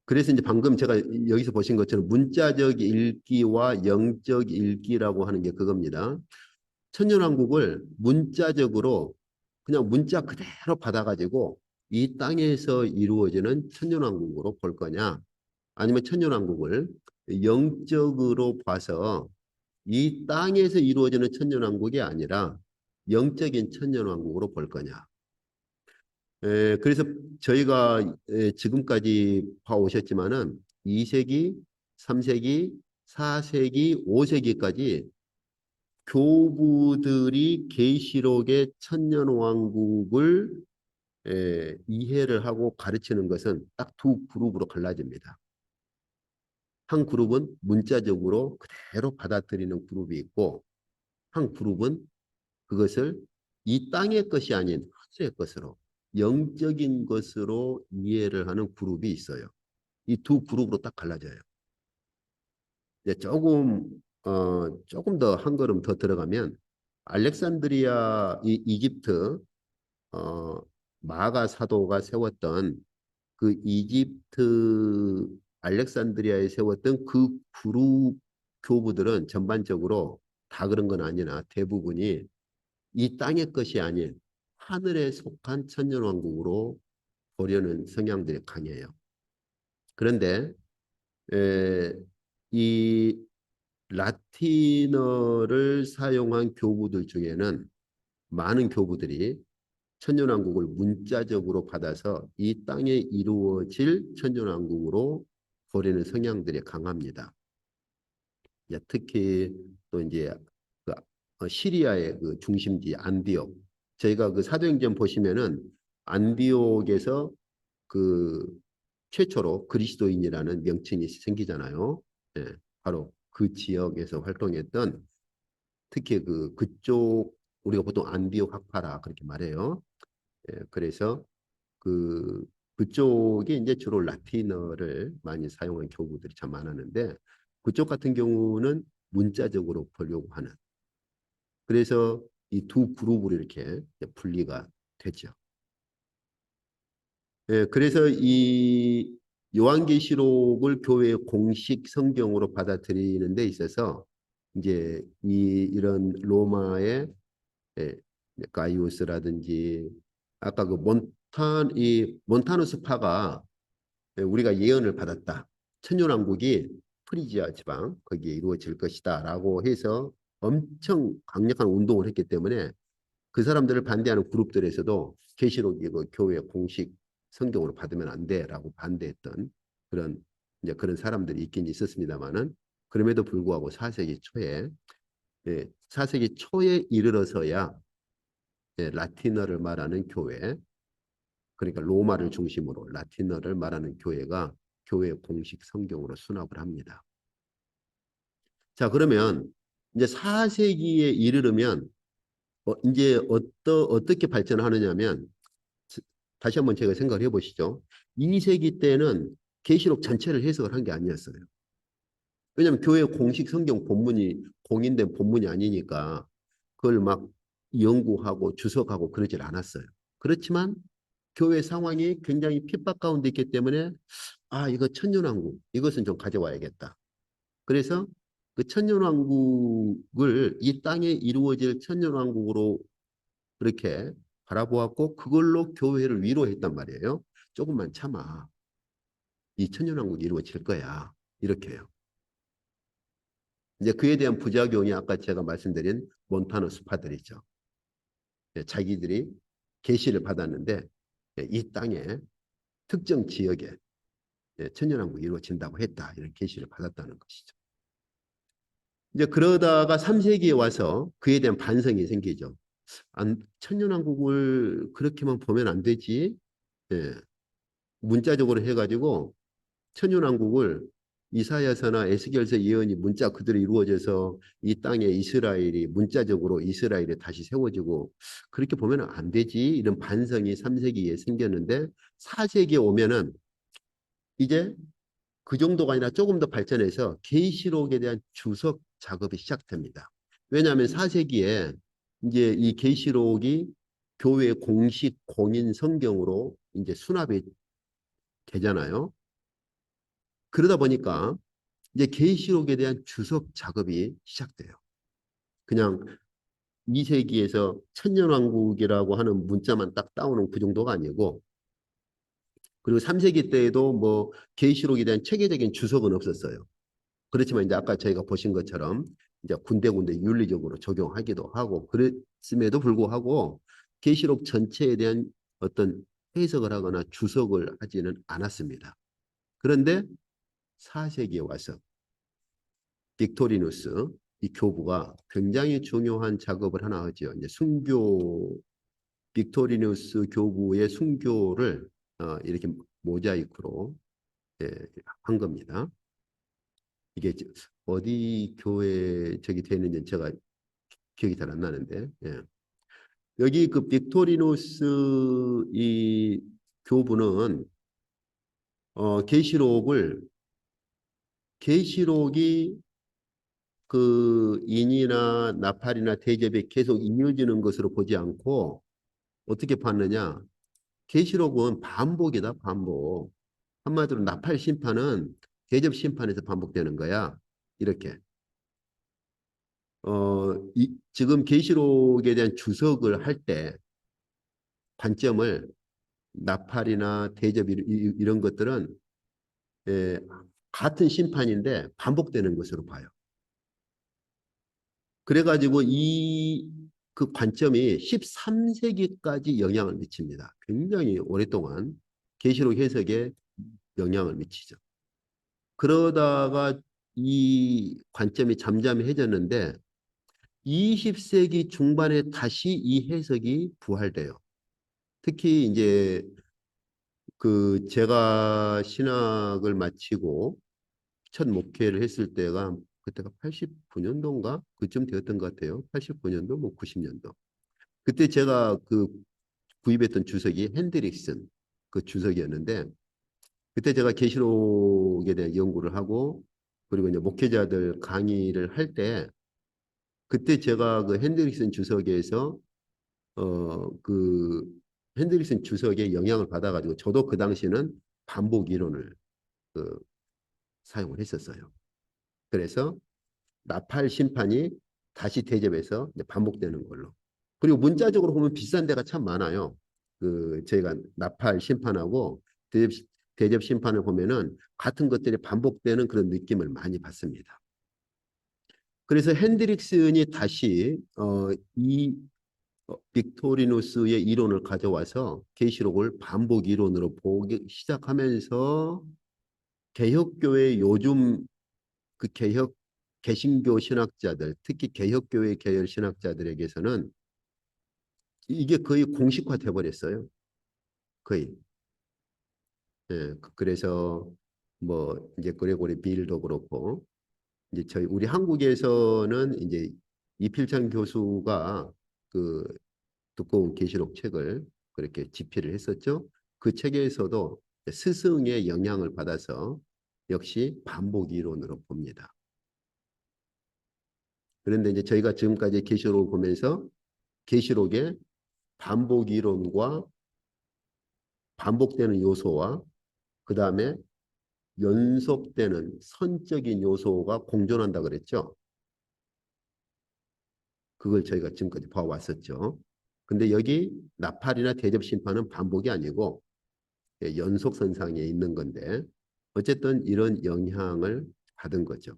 그래서 이제 방금 제가 여기서 보신 것처럼 문자적 읽기와 영적 읽기라고 하는 게 그겁니다. 천년왕국을 문자적으로 그냥 문자 그대로 받아가지고 이 땅에서 이루어지는 천년왕국으로 볼 거냐? 아니면 천년왕국을 영적으로 봐서 이 땅에서 이루어지는 천년왕국이 아니라 영적인 천년왕국으로 볼 거냐? 그래서 저희가 지금까지 봐오셨지만은 2세기, 3세기, 4세기, 5세기까지 교부들이 계시록의 천년왕국을 이해를 하고 가르치는 것은 딱 두 그룹으로 갈라집니다. 한 그룹은 문자적으로 그대로 받아들이는 그룹이 있고 한 그룹은 그것을 이 땅의 것이 아닌 하늘의 것으로 영적인 것으로 이해를 하는 그룹이 있어요. 이 두 그룹으로 딱 갈라져요. 이제 조금 더 한 걸음 더 들어가면 알렉산드리아 이집트 어, 마가 사도가 세웠던 그 이집트 알렉산드리아에 세웠던 그 그룹 교부들은 전반적으로 다 그런 건 아니나 대부분이 이 땅의 것이 아닌 하늘에 속한 천년왕국으로 보려는 성향들이 강해요. 그런데 에, 이 라틴어를 사용한 교부들 중에는 많은 교부들이 천년왕국을 문자적으로 받아서 이 땅에 이루어질 천년왕국으로 보려는 성향들이 강합니다. 특히 또 이제 그 시리아의 그 중심지 안디옥. 저희가 그 사도행전 보시면은 안디옥에서 그 최초로 그리스도인이라는 명칭이 생기잖아요. 예, 바로 그 지역에서 활동했던 특히 그쪽 우리가 보통 안디옥 학파라 그렇게 말해요. 예, 그래서 그 그쪽이 이제 주로 라틴어를 많이 사용한 교구들이 참 많았는데 그쪽 같은 경우는 문자적으로 보려고 하는 그래서 이 두 그룹으로 이렇게 분리가 되죠. 예, 그래서 이 요한계시록을 교회의 공식 성경으로 받아들이는 데 있어서 이제 이런 로마의 예, 가이오스라든지 아까 그 몬타누스 파가 우리가 예언을 받았다. 천년왕국이 프리지아 지방 거기에 이루어질 것이다라고 해서 엄청 강력한 운동을 했기 때문에 그 사람들을 반대하는 그룹들에서도 계시록이 그 교회 공식 성경으로 받으면 안 돼라고 반대했던 그런 이제 그런 사람들이 있긴 있었습니다만은 그럼에도 불구하고 4세기 초에 4세기 초에 이르러서야 예, 라틴어를 말하는 교회, 그러니까 로마를 중심으로 라틴어를 말하는 교회가 교회 공식 성경으로 수납을 합니다. 자, 그러면 이제 4세기에 이르르면 이제 어떻게 발전하느냐면 다시 한번 제가 생각을 해보시죠. 2세기 때는 계시록 전체를 해석을 한 게 아니었어요. 왜냐하면 교회 공식 성경 본문이 공인된 본문이 아니니까 그걸 막 연구하고 주석하고 그러질 않았어요. 그렇지만 교회 상황이 굉장히 핍박 가운데 있기 때문에 이거 천년왕국 이것은 좀 가져와야겠다. 그래서 그 천년왕국을 이 땅에 이루어질 천년왕국으로 그렇게 바라보았고 그걸로 교회를 위로했단 말이에요. 조금만 참아. 이 천년왕국이 이루어질 거야. 이렇게요. 이제 그에 대한 부작용이 아까 제가 말씀드린 몬타노 스파들이죠. 자기들이 계시를 받았는데 이 땅에 특정 지역에 천년왕국이 이루어진다고 했다. 이런 계시를 받았다는 것이죠. 이제 그러다가 3세기에 와서 그에 대한 반성이 생기죠. 천년왕국을 그렇게만 보면 안 되지. 예, 문자적으로 해가지고 천년왕국을 이사야서나 에스겔서 예언이 문자 그대로 이루어져서 이 땅에 이스라엘이 문자적으로 이스라엘이 다시 세워지고 그렇게 보면 안 되지. 이런 반성이 3세기에 생겼는데 4세기에 오면은 이제 그 정도가 아니라 조금 더 발전해서 계시록에 대한 주석 작업이 시작됩니다. 왜냐하면 4세기에 이제 이 계시록이 교회 공식 공인 성경으로 이제 수납이 되잖아요. 그러다 보니까 이제 계시록에 대한 주석 작업이 시작돼요. 그냥 2세기에서 천년왕국이라고 하는 문자만 딱 따오는 그 정도가 아니고 그리고 3세기 때에도 뭐 계시록에 대한 체계적인 주석은 없었어요. 그렇지만 이제 아까 저희가 보신 것처럼 이제 군데군데 윤리적으로 적용하기도 하고 그랬음에도 불구하고 계시록 전체에 대한 어떤 해석을 하거나 주석을 하지는 않았습니다. 그런데 4세기에 와서 빅토리누스 이 교부가 굉장히 중요한 작업을 하나 하죠. 이제 순교 빅토리누스 교부의 순교를 이렇게 모자이크로 예, 한 겁니다. 이게 어디 교회 저기 되는지 제가 기억이 잘 안 나는데 예. 여기 그 빅토리누스 이 교부는 계시록이 그 인이나 나팔이나 대접에 계속 이어지는 것으로 보지 않고 어떻게 봤느냐? 계시록은 반복이다, 반복. 한마디로 나팔 심판은 대접 심판에서 반복되는 거야. 이렇게. 지금 계시록에 대한 주석을 할 때 관점을 나팔이나 대접 이런 것들은 예, 같은 심판인데 반복되는 것으로 봐요. 그래가지고 이 그 관점이 13세기까지 영향을 미칩니다. 굉장히 오랫동안 계시록 해석에 영향을 미치죠. 그러다가 이 관점이 잠잠해졌는데 20세기 중반에 다시 이 해석이 부활돼요. 특히 이제 그 제가 신학을 마치고 첫 목회를 했을 때가 그때가 89년도인가 그쯤 되었던 것 같아요. 89년도 뭐 90년도. 그때 제가 그 구입했던 주석이 핸드릭슨 그 주석이었는데 그때 제가 계시록에 대한 연구를 하고 그리고 이제 목회자들 강의를 할 때 그때 제가 그 핸드릭슨 주석에서 그 핸드릭슨 주석의 영향을 받아가지고 저도 그 당시에는 반복 이론을 그 사용을 했었어요. 그래서 나팔 심판이 다시 대접해서 반복되는 걸로. 그리고 문자적으로 보면 비슷한 데가 참 많아요. 그 저희가 나팔 심판하고 대접 심판을 보면은 같은 것들이 반복되는 그런 느낌을 많이 받습니다. 그래서 핸드릭슨이 다시 이 빅토리누스의 이론을 가져와서 계시록을 반복 이론으로 보기 시작하면서 개혁교회 요즘 그 개신교 신학자들, 특히 개혁교회 계열 신학자들에게서는 이게 거의 공식화돼 버렸어요. 거의. 예, 그래서 뭐 이제 그레고리 빌도 그렇고 이제 저희 우리 한국에서는 이제 이필창 교수가 그 두꺼운 계시록 책을 그렇게 집필을 했었죠. 그 책에서도 스승의 영향을 받아서 역시 반복 이론으로 봅니다. 그런데 이제 저희가 지금까지 계시록을 보면서 계시록의 반복 이론과 반복되는 요소와 그 다음에 연속되는 선적인 요소가 공존한다 그랬죠. 그걸 저희가 지금까지 봐왔었죠. 근데 여기 나팔이나 대접 심판은 반복이 아니고 연속선상에 있는 건데 어쨌든 이런 영향을 받은 거죠.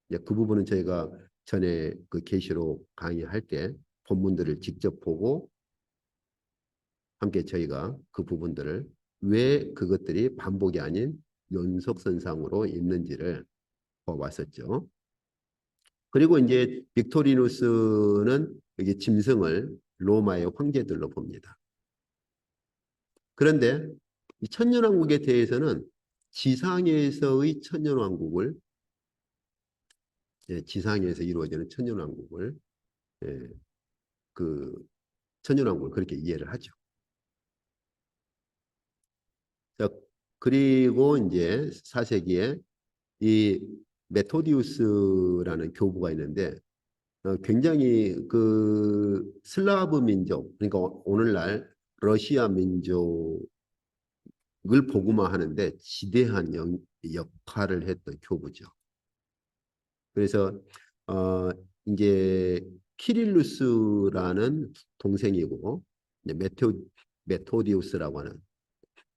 그 부분은 저희가 전에 그 계시록 강의할 때 본문들을 직접 보고 함께 저희가 그 부분들을 왜 그것들이 반복이 아닌 연속선상으로 있는지를 보았었죠. 그리고 이제 빅토리누스는 여기 짐승을 로마의 황제들로 봅니다. 그런데 이 천년왕국에 대해서는 지상에서의 천년왕국을 지상에서 이루어지는 천년왕국을 예, 그 천년왕국을 그렇게 이해를 하죠. 자, 그리고 이제 4세기에 이 메토디우스라는 교부가 있는데 굉장히 그 슬라브 민족 그러니까 오늘날 러시아 민족을 복음화하는데 지대한 역할을 했던 교부죠. 그래서 어 이제 키릴루스라는 동생이고 이제 메토디우스라고 하는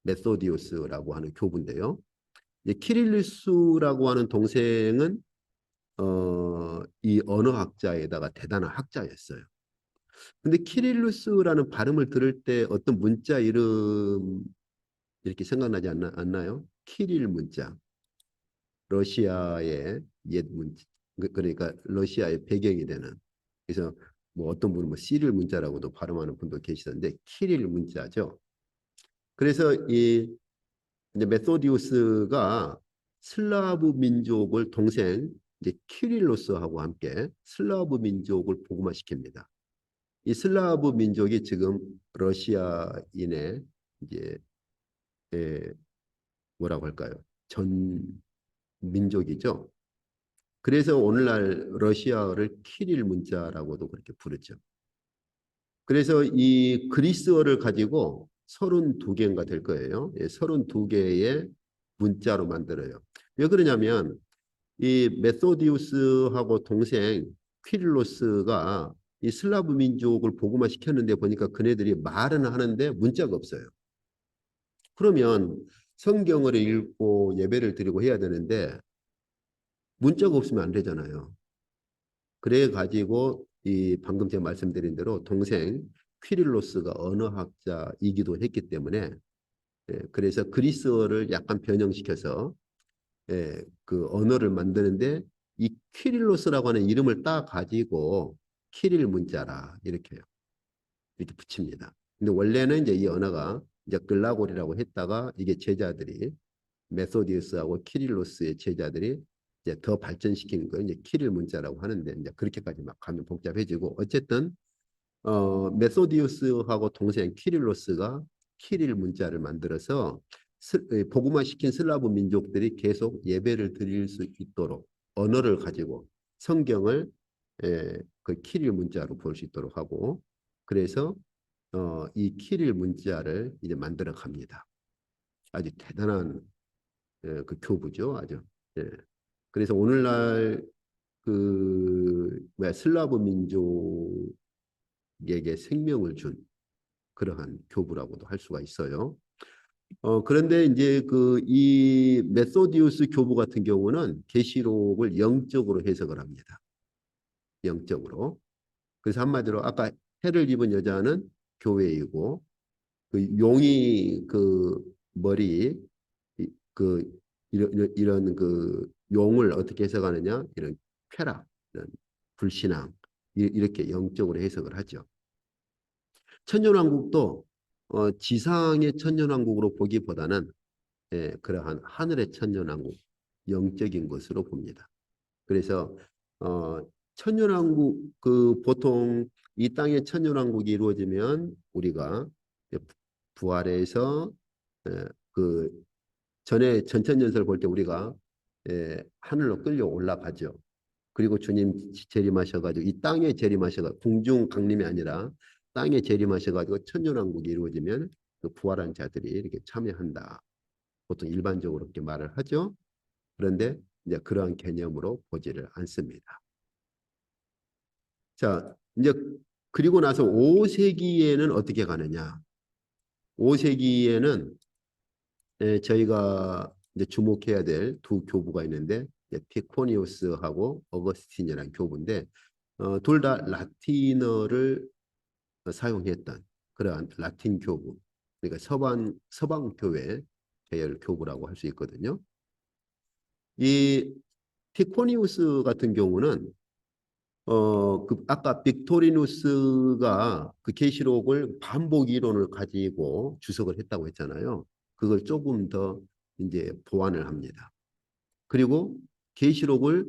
메소디우스라고 하는 교부인데요. 이제 키릴루스라고 하는 동생은 이 언어학자에다가 대단한 학자였어요. 근데 키릴루스라는 발음을 들을 때 어떤 문자 이름 이렇게 생각나지 않나요? 키릴 문자. 러시아의 옛 문자. 그러니까 러시아의 배경이 되는. 그래서 뭐 어떤 분은 뭐 시릴 문자라고도 발음하는 분도 계시던데 키릴 문자죠. 그래서 이 이제 메소디우스가 슬라브 민족을 동생 이제 키릴로스하고 함께 슬라브 민족을 복음화시킵니다. 이 슬라브 민족이 지금 러시아인의 이제 뭐라고 할까요? 전 민족이죠. 그래서 오늘날 러시아어를 키릴 문자라고도 그렇게 부르죠. 그래서 이 그리스어를 가지고 32개인가 될 거예요. 32개의 문자로 만들어요. 왜 그러냐면 이 메소디우스하고 동생 퀴릴로스가 이 슬라브 민족을 복음화 시켰는데 보니까 그네들이 말은 하는데 문자가 없어요. 그러면 성경을 읽고 예배를 드리고 해야 되는데 문자가 없으면 안 되잖아요. 그래 가지고 이 방금 제가 말씀드린 대로 동생 퀴릴로스가 언어학자이기도 했기 때문에 그래서 그리스어를 약간 변형시켜서 그 언어를 만드는데 이 퀴릴로스라고 하는 이름을 따 가지고 키릴 문자라 이렇게 붙입니다. 근데 원래는 이제 이 언어가 이제 글라골이라고 했다가 이게 제자들이 메소디우스하고 키릴로스의 제자들이 이제 더 발전시킨 거 이제 키릴 문자라고 하는데 이제 그렇게까지 막 가면 복잡해지고 어쨌든 메소디우스하고 동생 키릴로스가 키릴 문자를 만들어서 복음화 시킨 슬라브 민족들이 계속 예배를 드릴 수 있도록 언어를 가지고 성경을 그 키릴 문자로 볼 수 있도록 하고 그래서 이 키릴 문자를 이제 만들어 갑니다. 아주 대단한 그 교부죠, 아주. 예. 그래서 오늘날 그 슬라브 민족에게 생명을 준 그러한 교부라고도 할 수가 있어요. 그런데 이제 그 이 메소디우스 교부 같은 경우는 계시록을 영적으로 해석을 합니다. 영적으로. 그래서 한마디로 아까 해를 입은 여자는 교회이고 그 용이 그 머리 그 이런 그 용을 어떻게 해석하느냐 이런 쾌락, 이런 불신앙 이렇게 영적으로 해석을 하죠. 천년왕국도 지상의 천년왕국으로 보기보다는 그러한 하늘의 천년왕국, 영적인 것으로 봅니다. 그래서 어, 천년왕국 그 보통 이 땅의 천년왕국이 이루어지면 우리가 부활해서 그 전에 전천년설 볼 때 우리가 하늘로 끌려 올라가죠. 그리고 주님 재림하셔가지고 이 땅에 재림하셔가 궁중 강림이 아니라 땅에 재림하셔가지고 천년왕국이 이루어지면 그 부활한 자들이 이렇게 참여한다. 보통 일반적으로 그렇게 말을 하죠. 그런데 이제 그러한 개념으로 보지를 않습니다. 자, 이제 그리고 나서 5세기에는 어떻게 가느냐? 5세기에는 저희가 이제 주목해야 될 두 교부가 있는데 피코니우스하고 어거스틴이라는 교부인데 둘 다 라틴어를 사용했던 그러한 라틴 교부, 그러니까 서방 교회 계열 교부라고 할 수 있거든요. 이 피코니우스 같은 경우는 아까 빅토리누스가 그 계시록을 반복 이론을 가지고 주석을 했다고 했잖아요. 그걸 조금 더 이제 보완을 합니다. 그리고 계시록을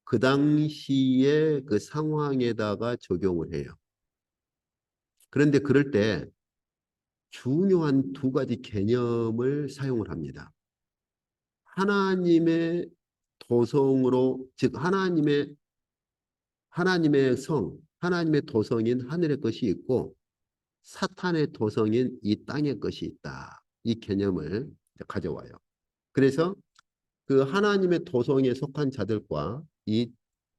그 당시의 그 상황에다가 적용을 해요. 그런데 그럴 때 중요한 두 가지 개념을 사용을 합니다. 하나님의 도성으로, 즉 하나님의 성, 하나님의 도성인 하늘의 것이 있고 사탄의 도성인 이 땅의 것이 있다. 이 개념을 가져와요. 그래서 그 하나님의 도성에 속한 자들과 이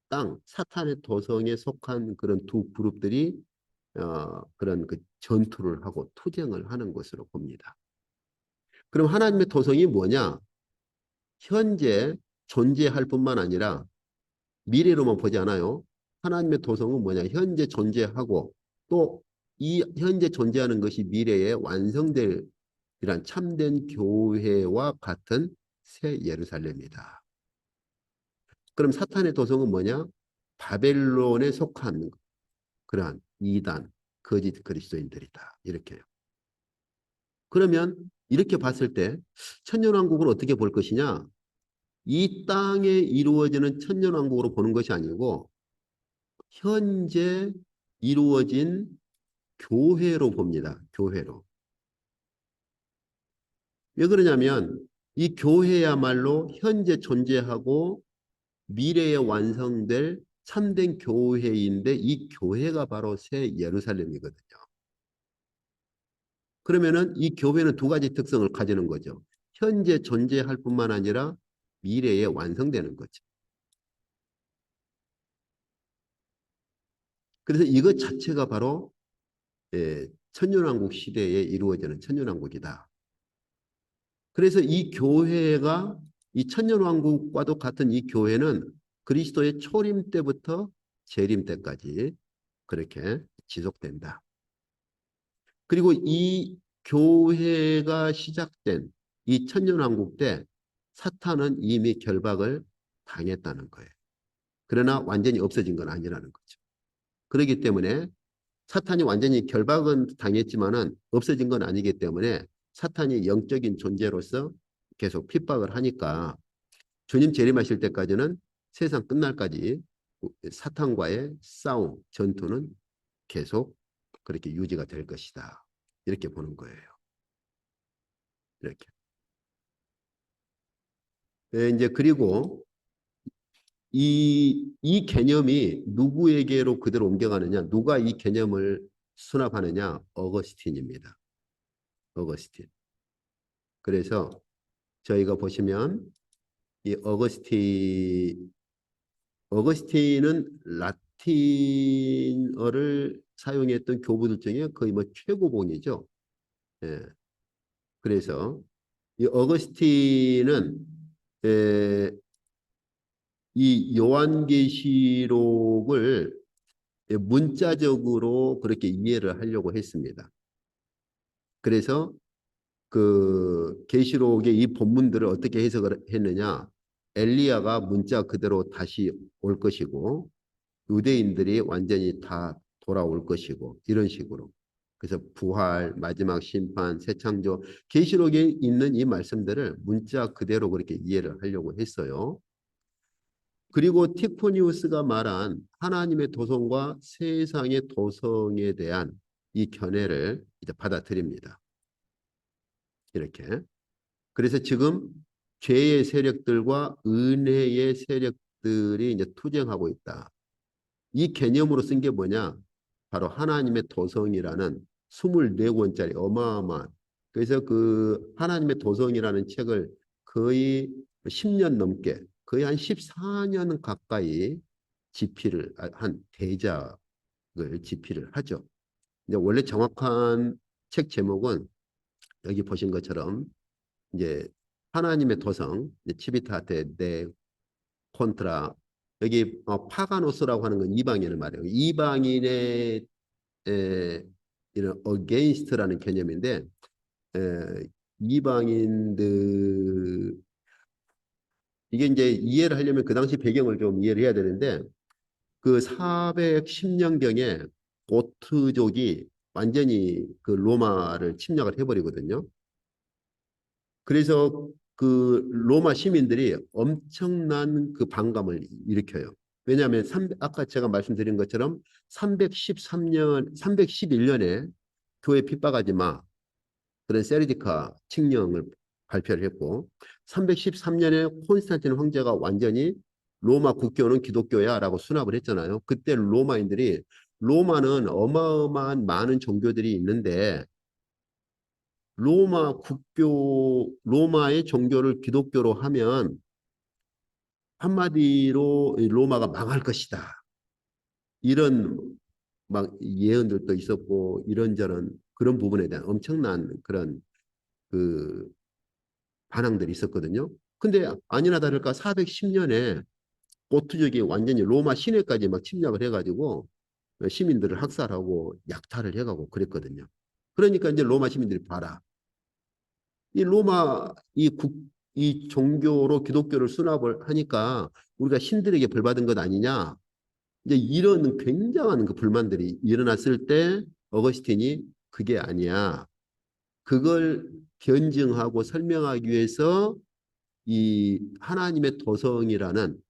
땅, 사탄의 도성에 속한 그런 두 그룹들이 그런 그 전투를 하고 투쟁을 하는 것으로 봅니다. 그럼 하나님의 도성이 뭐냐? 현재 존재할 뿐만 아니라 미래로만 보지 않아요. 하나님의 도성은 뭐냐? 현재 존재하고 또 이 현재 존재하는 것이 미래에 완성될 이란 참된 교회와 같은 새 예루살렘이다. 그럼 사탄의 도성은 뭐냐? 바벨론에 속한 그러한 이단, 거짓 그리스도인들이다. 이렇게요. 그러면 이렇게 봤을 때 천년왕국을 어떻게 볼 것이냐? 이 땅에 이루어지는 천년왕국으로 보는 것이 아니고 현재 이루어진 교회로 봅니다. 교회로. 왜 그러냐면 이 교회야말로 현재 존재하고 미래에 완성될 참된 교회인데 이 교회가 바로 새 예루살렘이거든요. 그러면은 이 교회는 두 가지 특성을 가지는 거죠. 현재 존재할 뿐만 아니라 미래에 완성되는 거죠. 그래서 이것 자체가 바로 천년왕국 시대에 이루어지는 천년왕국이다. 그래서 이 교회가 이 천년왕국과도 같은 이 교회는 그리스도의 초림 때부터 재림 때까지 그렇게 지속된다. 그리고 이 교회가 시작된 이 천년왕국 때 사탄은 이미 결박을 당했다는 거예요. 그러나 완전히 없어진 건 아니라는 거죠. 그렇기 때문에 사탄이 완전히 결박은 당했지만은 없어진 건 아니기 때문에 사탄이 영적인 존재로서 계속 핍박을 하니까 주님 재림하실 때까지는 세상 끝날까지 사탄과의 싸움, 전투는 계속 그렇게 유지가 될 것이다. 이렇게 보는 거예요. 이렇게. 이제 그리고 이 개념이 누구에게로 그대로 옮겨가느냐? 누가 이 개념을 수납하느냐? 어거스틴입니다. 어거스틴. 그래서 저희가 보시면 이 어거스틴은 라틴어를 사용했던 교부들 중에 거의 뭐 최고봉이죠. 예. 그래서 이 어거스틴은 이 요한계시록을 문자적으로 그렇게 이해를 하려고 했습니다. 그래서 그 계시록의 이 본문들을 어떻게 해석을 했느냐? 엘리야가 문자 그대로 다시 올 것이고 유대인들이 완전히 다 돌아올 것이고 이런 식으로. 그래서 부활, 마지막 심판, 새 창조, 계시록에 있는 이 말씀들을 문자 그대로 그렇게 이해를 하려고 했어요. 그리고 티코니우스가 말한 하나님의 도성과 세상의 도성에 대한 이 견해를 이제 받아들입니다. 이렇게. 그래서 지금 죄의 세력들과 은혜의 세력들이 이제 투쟁하고 있다. 이 개념으로 쓴 게 뭐냐? 바로 하나님의 도성이라는 24권짜리 어마어마한. 그래서 그 하나님의 도성이라는 책을 거의 10년 넘게, 거의 한 14년 가까이 집필을 한 대작을 집필을 하죠. 이제 원래 정확한 책 제목은 여기 보신 것처럼 이제 하나님의 도성, 치비타테 데 콘트라, 여기 파가노스라고 하는 건 이방인을 말해요. 이방인의 이런 against라는 개념인데 에, 이방인들 이게 이제 이해를 하려면 그 당시 배경을 좀 이해를 해야 되는데 그 410년경에 고트족이 완전히 그 로마를 침략을 해버리거든요. 그래서 그 로마 시민들이 엄청난 그 반감을 일으켜요. 왜냐하면 아까 제가 말씀드린 것처럼 311년에 교회 핍박하지 마. 그런 세르디카 칙령을 발표를 했고 313년에 콘스탄틴 황제가 완전히 로마 국교는 기독교야라고 수납을 했잖아요. 그때 로마인들이 로마는 어마어마한 많은 종교들이 있는데 로마의 종교를 기독교로 하면 한마디로 로마가 망할 것이다. 이런 막 예언들도 있었고 이런저런 그런 부분에 대한 엄청난 그런 그 반항들이 있었거든요. 근데 아니나 다를까 410년에 고트족이 완전히 로마 시내까지 막 침략을 해가지고 시민들을 학살하고 약탈을 해가고 그랬거든요. 그러니까 이제 로마 시민들이 봐라. 이 로마 이 종교로 기독교를 수납을 하니까 우리가 신들에게 벌받은 것 아니냐. 이제 이런 굉장한 그 불만들이 일어났을 때 어거스틴이 그게 아니야. 그걸 견증하고 설명하기 위해서 이 하나님의 도성이라는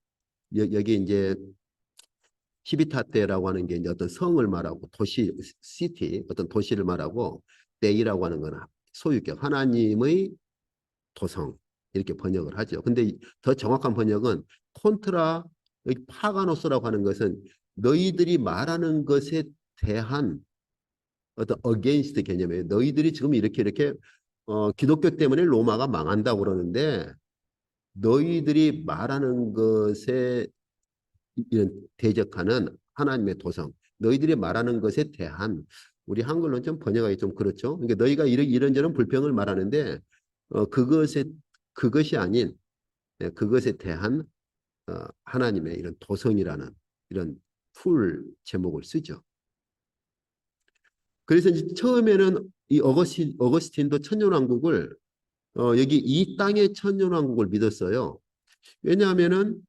여기 이제 시비타테라고 하는 게 이제 어떤 성을 말하고 도시, 시티, 어떤 도시를 말하고 데이라고 하는 건 소유격, 하나님의 도성 이렇게 번역을 하죠. 근데 더 정확한 번역은 콘트라 파가노스라고 하는 것은 너희들이 말하는 것에 대한 어떤 against 개념이에요. 너희들이 지금 이렇게 기독교 때문에 로마가 망한다고 그러는데 너희들이 말하는 것에 이런 대적하는 하나님의 도성, 너희들이 말하는 것에 대한 우리 한글로는 좀 번역하기 좀 그렇죠. 그러니까 너희가 이런저런 불평을 말하는데 그것이 아닌 그것에 대한 하나님의 이런 도성이라는 이런 풀 제목을 쓰죠. 그래서 이제 처음에는 이 어거스틴도 천년왕국을 여기 이 땅의 천년왕국을 믿었어요. 왜냐하면은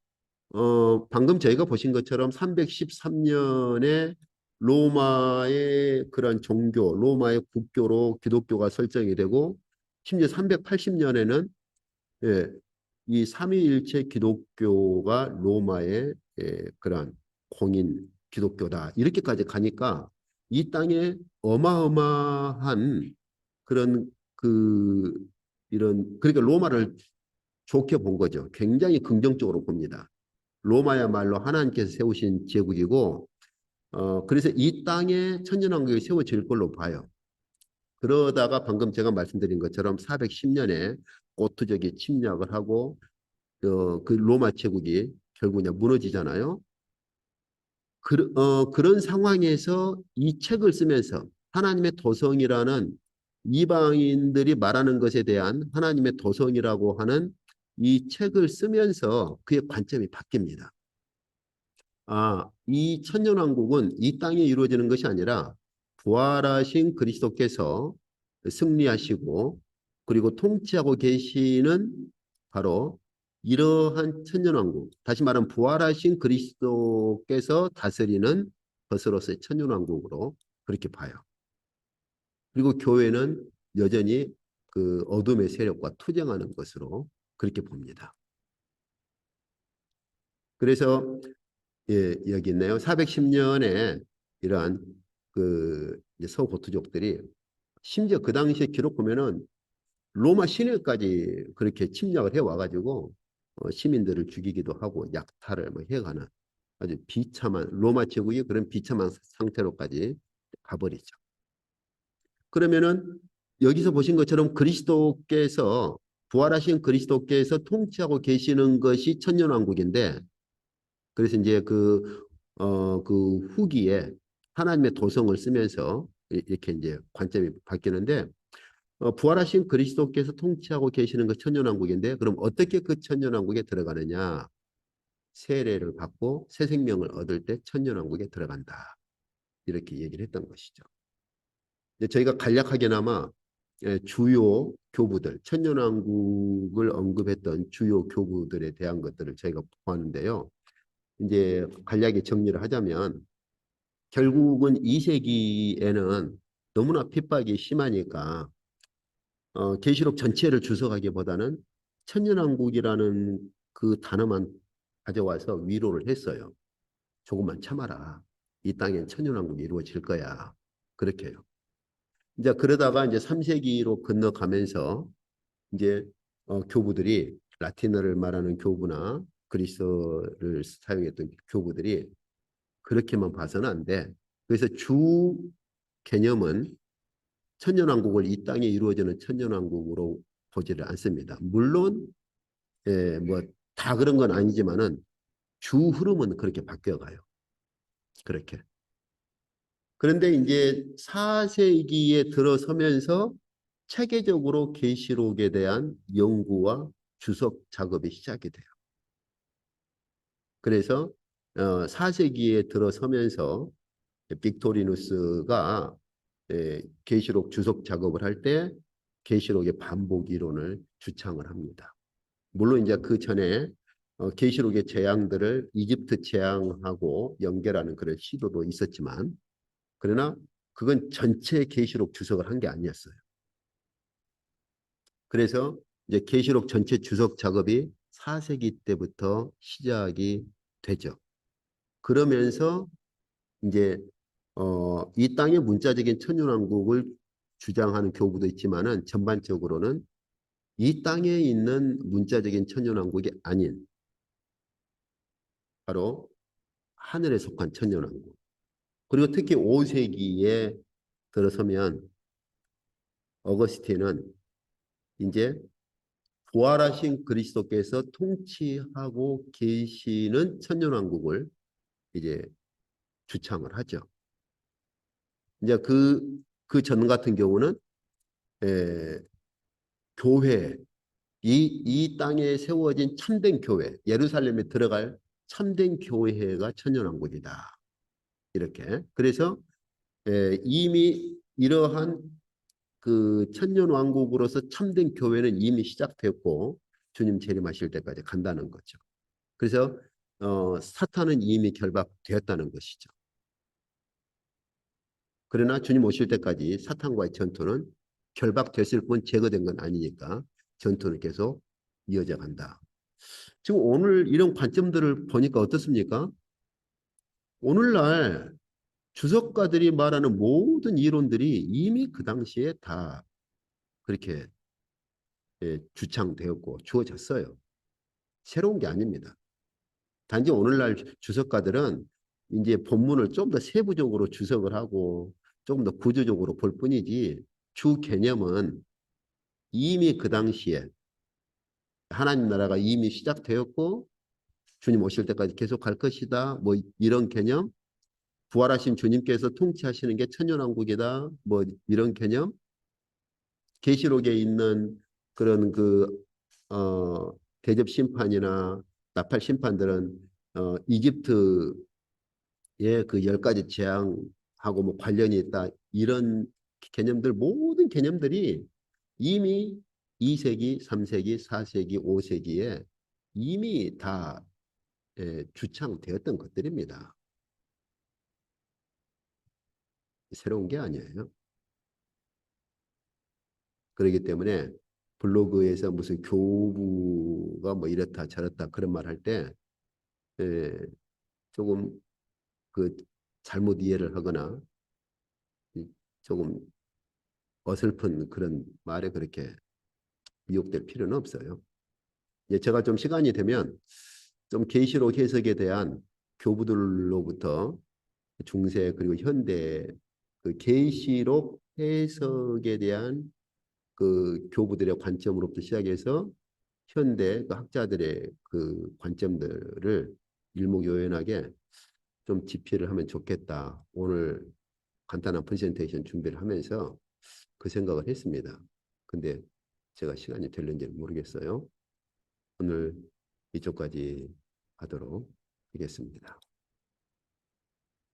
방금 저희가 보신 것처럼 313년에 로마의 그런 종교, 로마의 국교로 기독교가 설정이 되고 심지어 380년에는 예, 이 삼위일체 기독교가 로마의 그런 공인 기독교다. 이렇게까지 가니까 이 땅에 어마어마한 그런 이런 그러니까 로마를 좋게 본 거죠. 굉장히 긍정적으로 봅니다. 로마야말로 하나님께서 세우신 제국이고 그래서 이 땅에 천년왕국이 세워질 걸로 봐요. 그러다가 방금 제가 말씀드린 것처럼 410년에 고트족이 침략을 하고 그 로마 제국이 결국 이제 무너지잖아요. 그런 상황에서 이 책을 쓰면서 하나님의 도성이라는 이방인들이 말하는 것에 대한 하나님의 도성이라고 하는 이 책을 쓰면서 그의 관점이 바뀝니다. 이 천년왕국은 이 땅에 이루어지는 것이 아니라 부활하신 그리스도께서 승리하시고 그리고 통치하고 계시는 바로 이러한 천년왕국, 다시 말하면 부활하신 그리스도께서 다스리는 것으로서의 천년왕국으로 그렇게 봐요. 그리고 교회는 여전히 그 어둠의 세력과 투쟁하는 것으로 그렇게 봅니다. 그래서 여기 있네요. 410년에 이러한 그 서고투족들이 심지어 그 당시에 기록 보면은 로마 시내까지 그렇게 침략을 해 와가지고 시민들을 죽이기도 하고 약탈을 뭐 해가는 아주 비참한 로마 제국이 그런 비참한 상태로까지 가버리죠. 그러면은 여기서 보신 것처럼 그리스도께서 부활하신 그리스도께서 통치하고 계시는 것이 천년왕국인데 그래서 이제 그 후기에 하나님의 도성을 쓰면서 이렇게 이제 관점이 바뀌는데 부활하신 그리스도께서 통치하고 계시는 그 천년왕국인데 그럼 어떻게 그 천년왕국에 들어가느냐? 세례를 받고 새 생명을 얻을 때 천년왕국에 들어간다. 이렇게 얘기를 했던 것이죠. 저희가 간략하게나마 주요 교부들, 천년왕국을 언급했던 주요 교부들에 대한 것들을 저희가 보았는데요. 이제 간략히 정리를 하자면 결국은 2세기에는 너무나 핍박이 심하니까 계시록 전체를 주석하기보다는 천년왕국이라는 그 단어만 가져와서 위로를 했어요. 조금만 참아라. 이 땅엔 천년왕국이 이루어질 거야. 그렇게요. 이제 그러다가 이제 3세기로 건너가면서 이제 교부들이 라틴어를 말하는 교부나 그리스어를 사용했던 교부들이 그렇게만 봐서는 안 돼. 그래서 주 개념은 천년왕국을 이 땅에 이루어지는 천년왕국으로 보지를 않습니다. 물론 뭐 다 그런 건 아니지만은 주 흐름은 그렇게 바뀌어가요. 그렇게. 그런데 이제 4세기에 들어서면서 체계적으로 계시록에 대한 연구와 주석 작업이 시작이 돼요. 그래서 4세기에 들어서면서 빅토리누스가 계시록 주석 작업을 할 때 계시록의 반복 이론을 주창을 합니다. 물론 이제 그 전에 계시록의 재앙들을 이집트 재앙하고 연결하는 그런 시도도 있었지만 그러나 그건 전체 계시록 주석을 한 게 아니었어요. 그래서 이제 계시록 전체 주석 작업이 4세기 때부터 시작이 되죠. 그러면서 이제 이 땅의 문자적인 천년왕국을 주장하는 교부도 있지만은 전반적으로는 이 땅에 있는 문자적인 천년왕국이 아닌 바로 하늘에 속한 천년왕국. 그리고 특히 5세기에 들어서면 어거스틴은 이제 부활하신 그리스도께서 통치하고 계시는 천년왕국을 이제 주창을 하죠. 이제 그 전 같은 경우는 에, 교회, 이 땅에 세워진 참된 교회, 예루살렘에 들어갈 참된 교회가 천년왕국이다. 이렇게. 그래서 이미 이러한 그 천년왕국으로서 참된 교회는 이미 시작됐고 주님 재림하실 때까지 간다는 거죠. 그래서 사탄은 이미 결박되었다는 것이죠. 그러나 주님 오실 때까지 사탄과의 전투는 결박됐을 뿐 제거된 건 아니니까 전투는 계속 이어져 간다. 지금 오늘 이런 관점들을 보니까 어떻습니까? 오늘날 주석가들이 말하는 모든 이론들이 이미 그 당시에 다 그렇게 주창되었고 주어졌어요. 새로운 게 아닙니다. 단지 오늘날 주석가들은 이제 본문을 좀 더 세부적으로 주석을 하고 조금 더 구조적으로 볼 뿐이지 주 개념은 이미 그 당시에 하나님 나라가 이미 시작되었고 주님 오실 때까지 계속 갈 것이다. 뭐 이런 개념, 부활하신 주님께서 통치하시는 게 천년왕국이다. 뭐 이런 개념, 계시록에 있는 그런 대접 심판이나 나팔 심판들은 이집트의 그 10가지 재앙하고 뭐 관련이 있다. 이런 개념들 모든 개념들이 이미 2세기, 3세기, 4세기, 5세기에 이미 다 주창되었던 것들입니다. 새로운 게 아니에요. 그렇기 때문에 블로그에서 무슨 교부가 뭐 이렇다 저렇다 그런 말 할 때 조금 그 잘못 이해를 하거나 조금 어설픈 그런 말에 그렇게 미혹될 필요는 없어요. 예, 제가 좀 시간이 되면 좀 계시록 해석에 대한 교부들로부터 중세 그리고 현대 그 계시록 해석에 대한 그 교부들의 관점으로부터 시작해서 현대 그 학자들의 그 관점들을 일목요연하게 좀 집필을 하면 좋겠다. 오늘 간단한 프레젠테이션 준비를 하면서 그 생각을 했습니다. 근데 제가 시간이 될는지는 모르겠어요. 오늘 이쪽까지 하도록 하겠습니다.